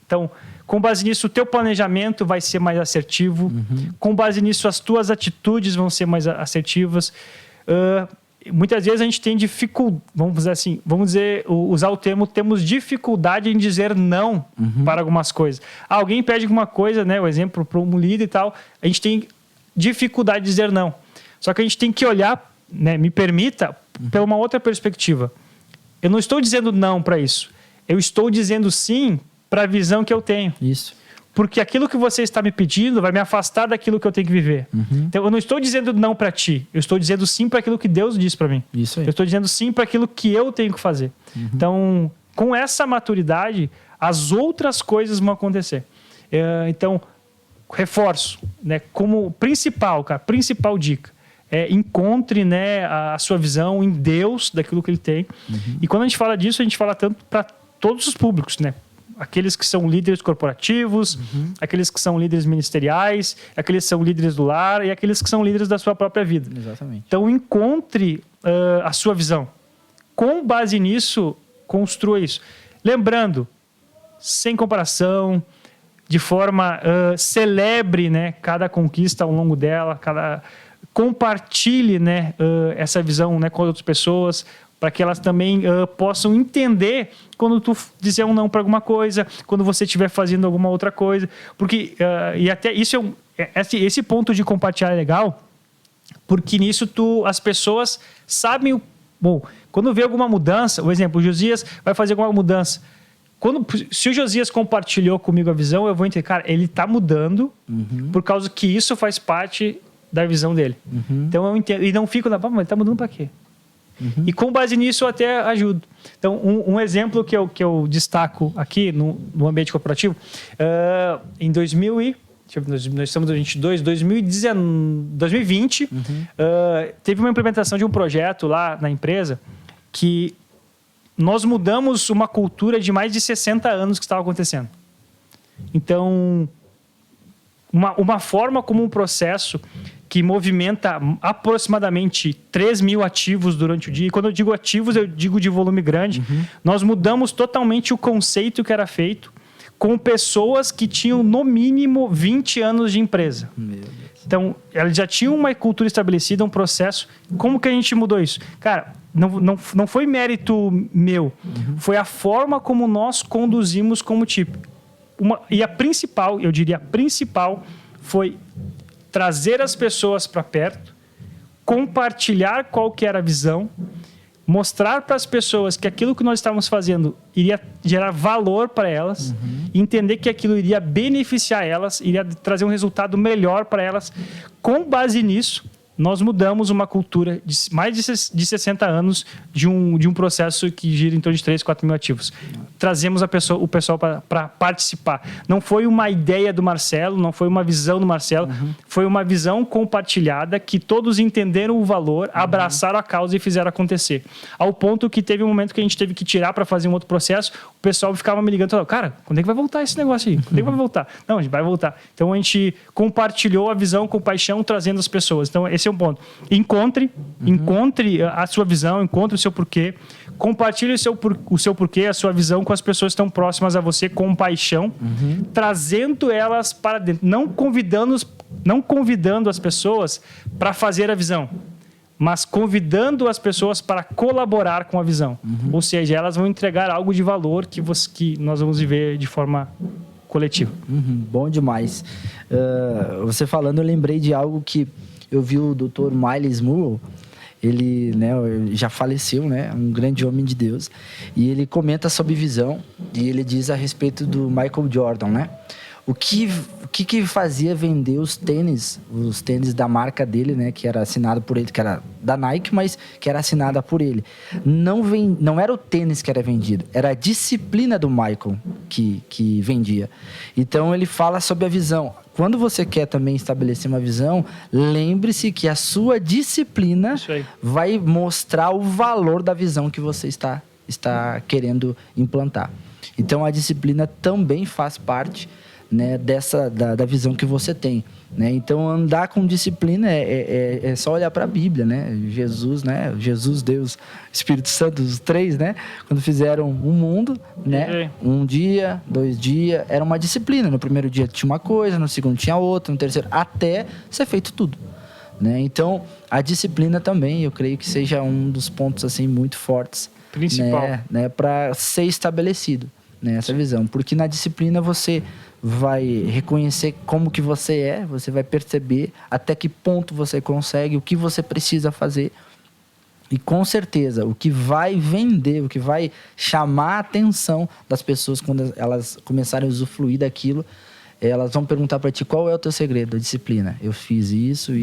Então, com base nisso, o teu planejamento vai ser mais assertivo. Com base nisso, as tuas atitudes vão ser mais assertivas. Muitas vezes a gente tem dificuldade, usar o termo, temos dificuldade em dizer não para algumas coisas. Alguém pede alguma coisa, né, o exemplo para um líder e tal, a gente tem dificuldade de dizer não. Só que a gente tem que olhar, né, me permita, pela uma outra perspectiva. Eu não estou dizendo não para isso. Eu estou dizendo sim para a visão que eu tenho. Isso. Porque aquilo que você está me pedindo vai me afastar daquilo que eu tenho que viver. Então, eu não estou dizendo não para ti. Eu estou dizendo sim para aquilo que Deus diz para mim. Isso aí. Eu estou dizendo sim para aquilo que eu tenho que fazer. Então, com essa maturidade, as outras coisas vão acontecer. Então, reforço, né, como principal dica. Encontre, né, a sua visão em Deus, daquilo que Ele tem. E quando a gente fala disso, a gente fala tanto para todos os públicos, né? Aqueles que são líderes corporativos, aqueles que são líderes ministeriais, aqueles que são líderes do lar e aqueles que são líderes da sua própria vida. Exatamente. Então, encontre a sua visão. Com base nisso, construa isso. Lembrando, sem comparação, de forma celebre, né, cada conquista ao longo dela, compartilhe, né, essa visão, né, com outras pessoas, para que elas também possam entender quando tu dizer um não para alguma coisa, quando você estiver fazendo alguma outra coisa. Porque, e até isso esse ponto de compartilhar é legal, porque nisso as pessoas sabem, quando vê alguma mudança, por exemplo, o Josias vai fazer alguma mudança. Se o Josias compartilhou comigo a visão, eu vou entender, cara, ele está mudando por causa que isso faz parte da visão dele. Então eu entendo, e não fico mas ele está mudando para quê? E com base nisso eu até ajudo. Então, um exemplo que eu destaco aqui no ambiente corporativo, em 2000 nós estamos em 2020, teve uma implementação de um projeto lá na empresa que nós mudamos uma cultura de mais de 60 anos que estava acontecendo. Então, uma forma como um processo que movimenta aproximadamente 3 mil ativos durante o dia. E quando eu digo ativos, eu digo de volume grande. Nós mudamos totalmente o conceito que era feito com pessoas que tinham, no mínimo, 20 anos de empresa. Meu Deus. Então, elas já tinham uma cultura estabelecida, um processo. Como que a gente mudou isso? Cara, não foi mérito meu. Foi a forma como nós conduzimos como time. E a principal, eu diria, a principal foi trazer as pessoas para perto, compartilhar qual que era a visão, mostrar para as pessoas que aquilo que nós estávamos fazendo iria gerar valor para elas, entender que aquilo iria beneficiar elas, iria trazer um resultado melhor para elas. Com base nisso, nós mudamos uma cultura de mais de 60 anos de um processo que gira em torno de 3, 4 mil ativos. Trazemos o pessoal para participar. Não foi uma ideia do Marcelo, não foi uma visão do Marcelo, foi uma visão compartilhada que todos entenderam o valor, abraçaram a causa e fizeram acontecer. Ao ponto que teve um momento que a gente teve que tirar para fazer um outro processo, o pessoal ficava me ligando, falando, cara, quando é que vai voltar esse negócio aí? Quando é que vai voltar? Não, a gente vai voltar. Então a gente compartilhou a visão com paixão, trazendo as pessoas. Então esse é um ponto. Encontre a sua visão, encontre o seu porquê, compartilhe o seu porquê, a sua visão com as pessoas que estão próximas a você com paixão, trazendo elas para dentro, não convidando as pessoas para fazer a visão, mas convidando as pessoas para colaborar com a visão. Ou seja, elas vão entregar algo de valor que nós vamos viver de forma coletivo. Bom demais. Você falando, eu lembrei de algo que eu vi o Dr. Myles Munroe. Ele, né, já faleceu, né, um grande homem de Deus, e ele comenta sobre visão, e ele diz a respeito do Michael Jordan, né? O que fazia vender os tênis da marca dele, né, que era assinado por ele, que era da Nike, mas que era assinada por ele. Não era o tênis que era vendido, era a disciplina do Michael que vendia. Então ele fala sobre a visão. Quando você quer também estabelecer uma visão, lembre-se que a sua disciplina vai mostrar o valor da visão que você está querendo implantar. Então a disciplina também faz parte, né, da visão que você tem, né? Então andar com disciplina é só olhar para a Bíblia, né? Jesus, Deus, Espírito Santo, os três, né? Quando fizeram um mundo, né? Um dia, 2 dias, era uma disciplina. No primeiro dia tinha uma coisa, no segundo tinha outra, no terceiro, até ser feito tudo, né? Então a disciplina também, eu creio que seja um dos pontos assim muito fortes, principal, né? Para ser estabelecido, né? Essa visão, porque na disciplina você vai reconhecer como que você vai perceber até que ponto você consegue, o que você precisa fazer. E com certeza, o que vai vender, o que vai chamar a atenção das pessoas quando elas começarem a usufruir daquilo, elas vão perguntar para ti, qual é o teu segredo, a disciplina? Eu fiz isso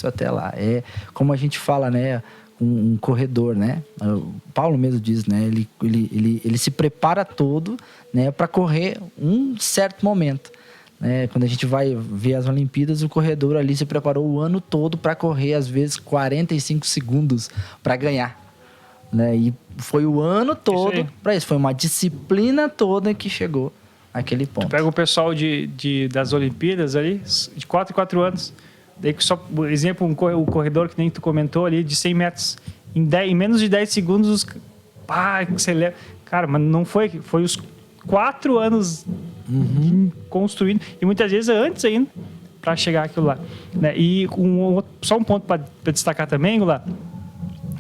até lá. É como a gente fala, né? Um corredor, né? O Paulo mesmo diz, né? Ele se prepara todo, né, para correr um certo momento, né? Quando a gente vai ver as Olimpíadas, o corredor ali se preparou o ano todo para correr, às vezes 45 segundos para ganhar, né? E foi o ano todo para isso. Foi uma disciplina toda que chegou àquele ponto. Tu pega o pessoal das Olimpíadas ali, de 4 em 4 anos. Daí, só, por exemplo, o corredor que nem tu comentou ali, de 100 metros. Em menos de 10 segundos, cara, mas não foi os 4 anos construindo, e muitas vezes antes ainda, para chegar àquilo lá, né? E só um ponto para destacar também, Goulart,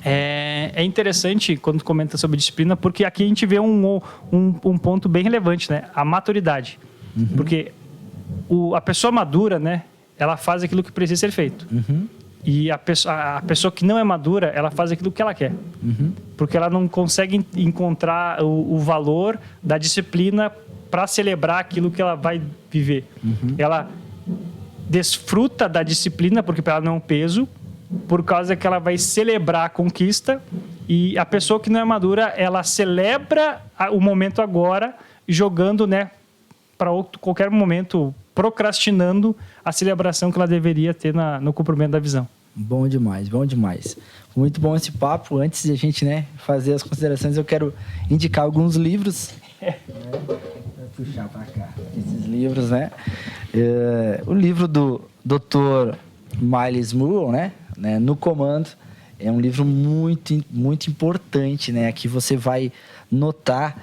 é interessante quando tu comenta sobre disciplina, porque aqui a gente vê um ponto bem relevante, né? A maturidade. Porque a pessoa madura, né? Ela faz aquilo que precisa ser feito. E a pessoa que não é madura, ela faz aquilo que ela quer. Porque ela não consegue encontrar o valor da disciplina para celebrar aquilo que ela vai viver. Ela desfruta da disciplina, porque para ela não é um peso, por causa que ela vai celebrar a conquista. E a pessoa que não é madura, ela celebra o momento agora, jogando, né, para qualquer momento, procrastinando a celebração que ela deveria ter no cumprimento da visão. Bom demais, bom demais. Muito bom esse papo. Antes de a gente, né, fazer as considerações, eu quero indicar alguns livros. Vou puxar para cá esses livros, né? O livro do Dr. Myles Munroe, né, No Comando, é um livro muito, muito importante, né? Aqui você vai notar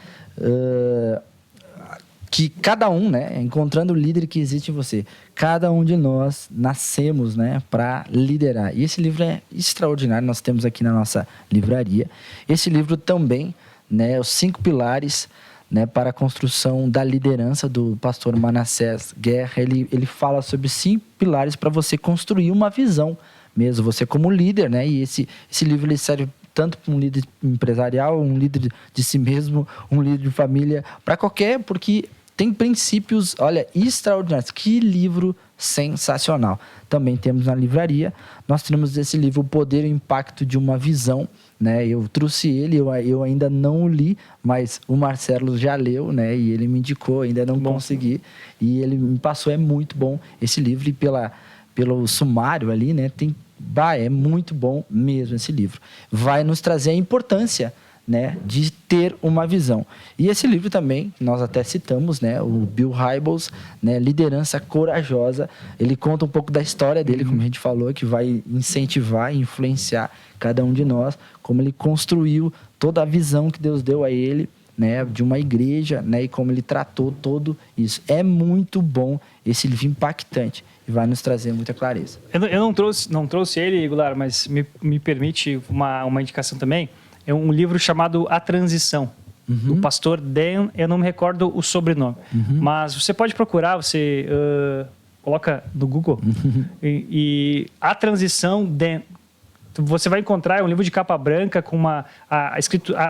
que cada um, né, encontrando o líder que existe em você, cada um de nós nascemos, né, para liderar. E esse livro é extraordinário, nós temos aqui na nossa livraria. Esse livro também, né, os 5 pilares, né, para a construção da liderança, do pastor Manassés Guerra. Ele fala sobre 5 pilares para você construir uma visão mesmo, você como líder, né? E esse livro ele serve tanto para um líder empresarial, um líder de si mesmo, um líder de família, para qualquer, porque tem princípios, olha, extraordinários. Que livro sensacional. Também temos na livraria, nós temos esse livro, O Poder e o Impacto de uma Visão, né? Eu trouxe ele, eu ainda não o li, mas o Marcelo já leu, né? E ele me indicou, ainda não consegui. E ele me passou, é muito bom esse livro, e pelo sumário ali, né? É muito bom mesmo esse livro. Vai nos trazer a importância, né, de ter uma visão. E esse livro também, nós até citamos, né, o Bill Hybels, né, Liderança Corajosa. Ele conta um pouco da história dele, como a gente falou, que vai incentivar e influenciar cada um de nós, como ele construiu toda a visão que Deus deu a ele, né, de uma igreja, né, e como ele tratou todo isso. É muito bom esse livro, impactante, e vai nos trazer muita clareza. Eu não trouxe ele, Goulart, mas me permite uma indicação também. É um livro chamado A Transição. O pastor Dan, eu não me recordo o sobrenome. Mas você pode procurar, você coloca no Google. E a transição Dan... Você vai encontrar um livro de capa branca com a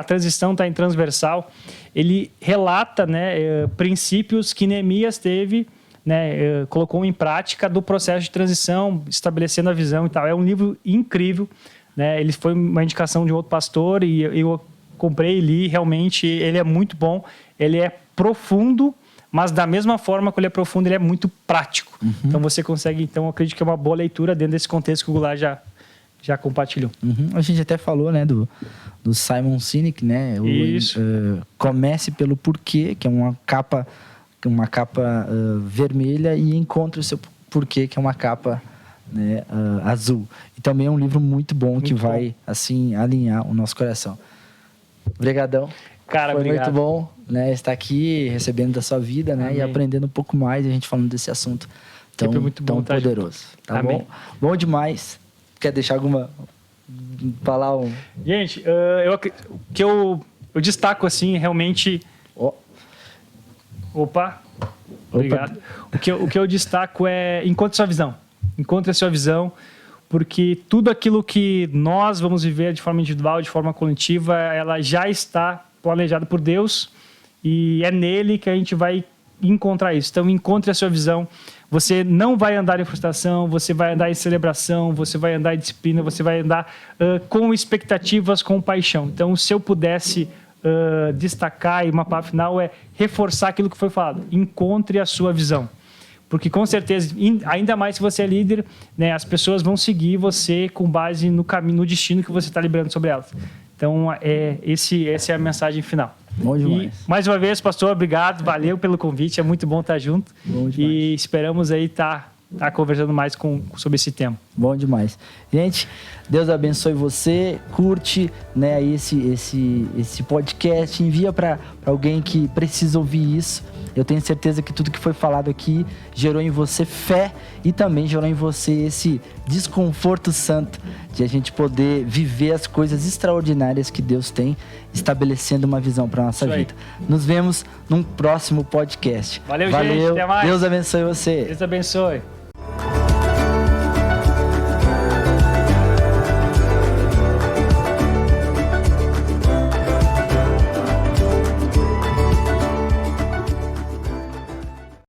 transição está em transversal. Ele relata, né, princípios que Neemias teve, né, colocou em prática do processo de transição, estabelecendo a visão e tal. É um livro incrível, né? Ele foi uma indicação de um outro pastor e eu comprei e li. Realmente, ele é muito bom. Ele é profundo, mas da mesma forma que ele é profundo, ele é muito prático. Então você consegue, então eu acredito que é uma boa leitura dentro desse contexto que o Goulart já compartilhou. A gente até falou, né, do Simon Sinek, né? Isso. Comece pelo porquê, que é uma capa vermelha, e encontre o seu porquê, que é uma capa, né, azul. E também é um livro muito bom, que vai assim alinhar o nosso coração. Obrigadão. Cara, foi obrigado. muito bom, né, estar aqui recebendo da sua vida, né, e aprendendo um pouco mais, a gente falando desse assunto tão poderoso. Tá bom? Bom demais. Quer deixar falar um... Gente, o que eu destaco, assim, realmente... Opa! Obrigado. O que eu destaco é encontre sua visão. Encontre a sua visão, porque tudo aquilo que nós vamos viver de forma individual, de forma coletiva, ela já está planejada por Deus e é nele que a gente vai encontrar isso. Então, encontre a sua visão. Você não vai andar em frustração, você vai andar em celebração, você vai andar em disciplina, você vai andar com expectativas, com paixão. Então, se eu pudesse destacar, e uma palavra final é reforçar aquilo que foi falado. Encontre a sua visão. Porque, com certeza, ainda mais se você é líder, né, as pessoas vão seguir você com base no caminho, no destino que você está liberando sobre elas. Então, essa é a mensagem final. Bom demais. E, mais uma vez, pastor, obrigado, valeu pelo convite, é muito bom estar junto. Bom demais. E esperamos aí estar conversando mais sobre esse tema. Bom demais. Gente, Deus abençoe você, curte, né, esse podcast, envia para alguém que precisa ouvir isso. Eu tenho certeza que tudo que foi falado aqui gerou em você fé e também gerou em você esse desconforto santo de a gente poder viver as coisas extraordinárias que Deus tem, estabelecendo uma visão para nossa vida. Nos vemos num próximo podcast. Valeu, gente. Até mais. Deus abençoe você. Deus abençoe.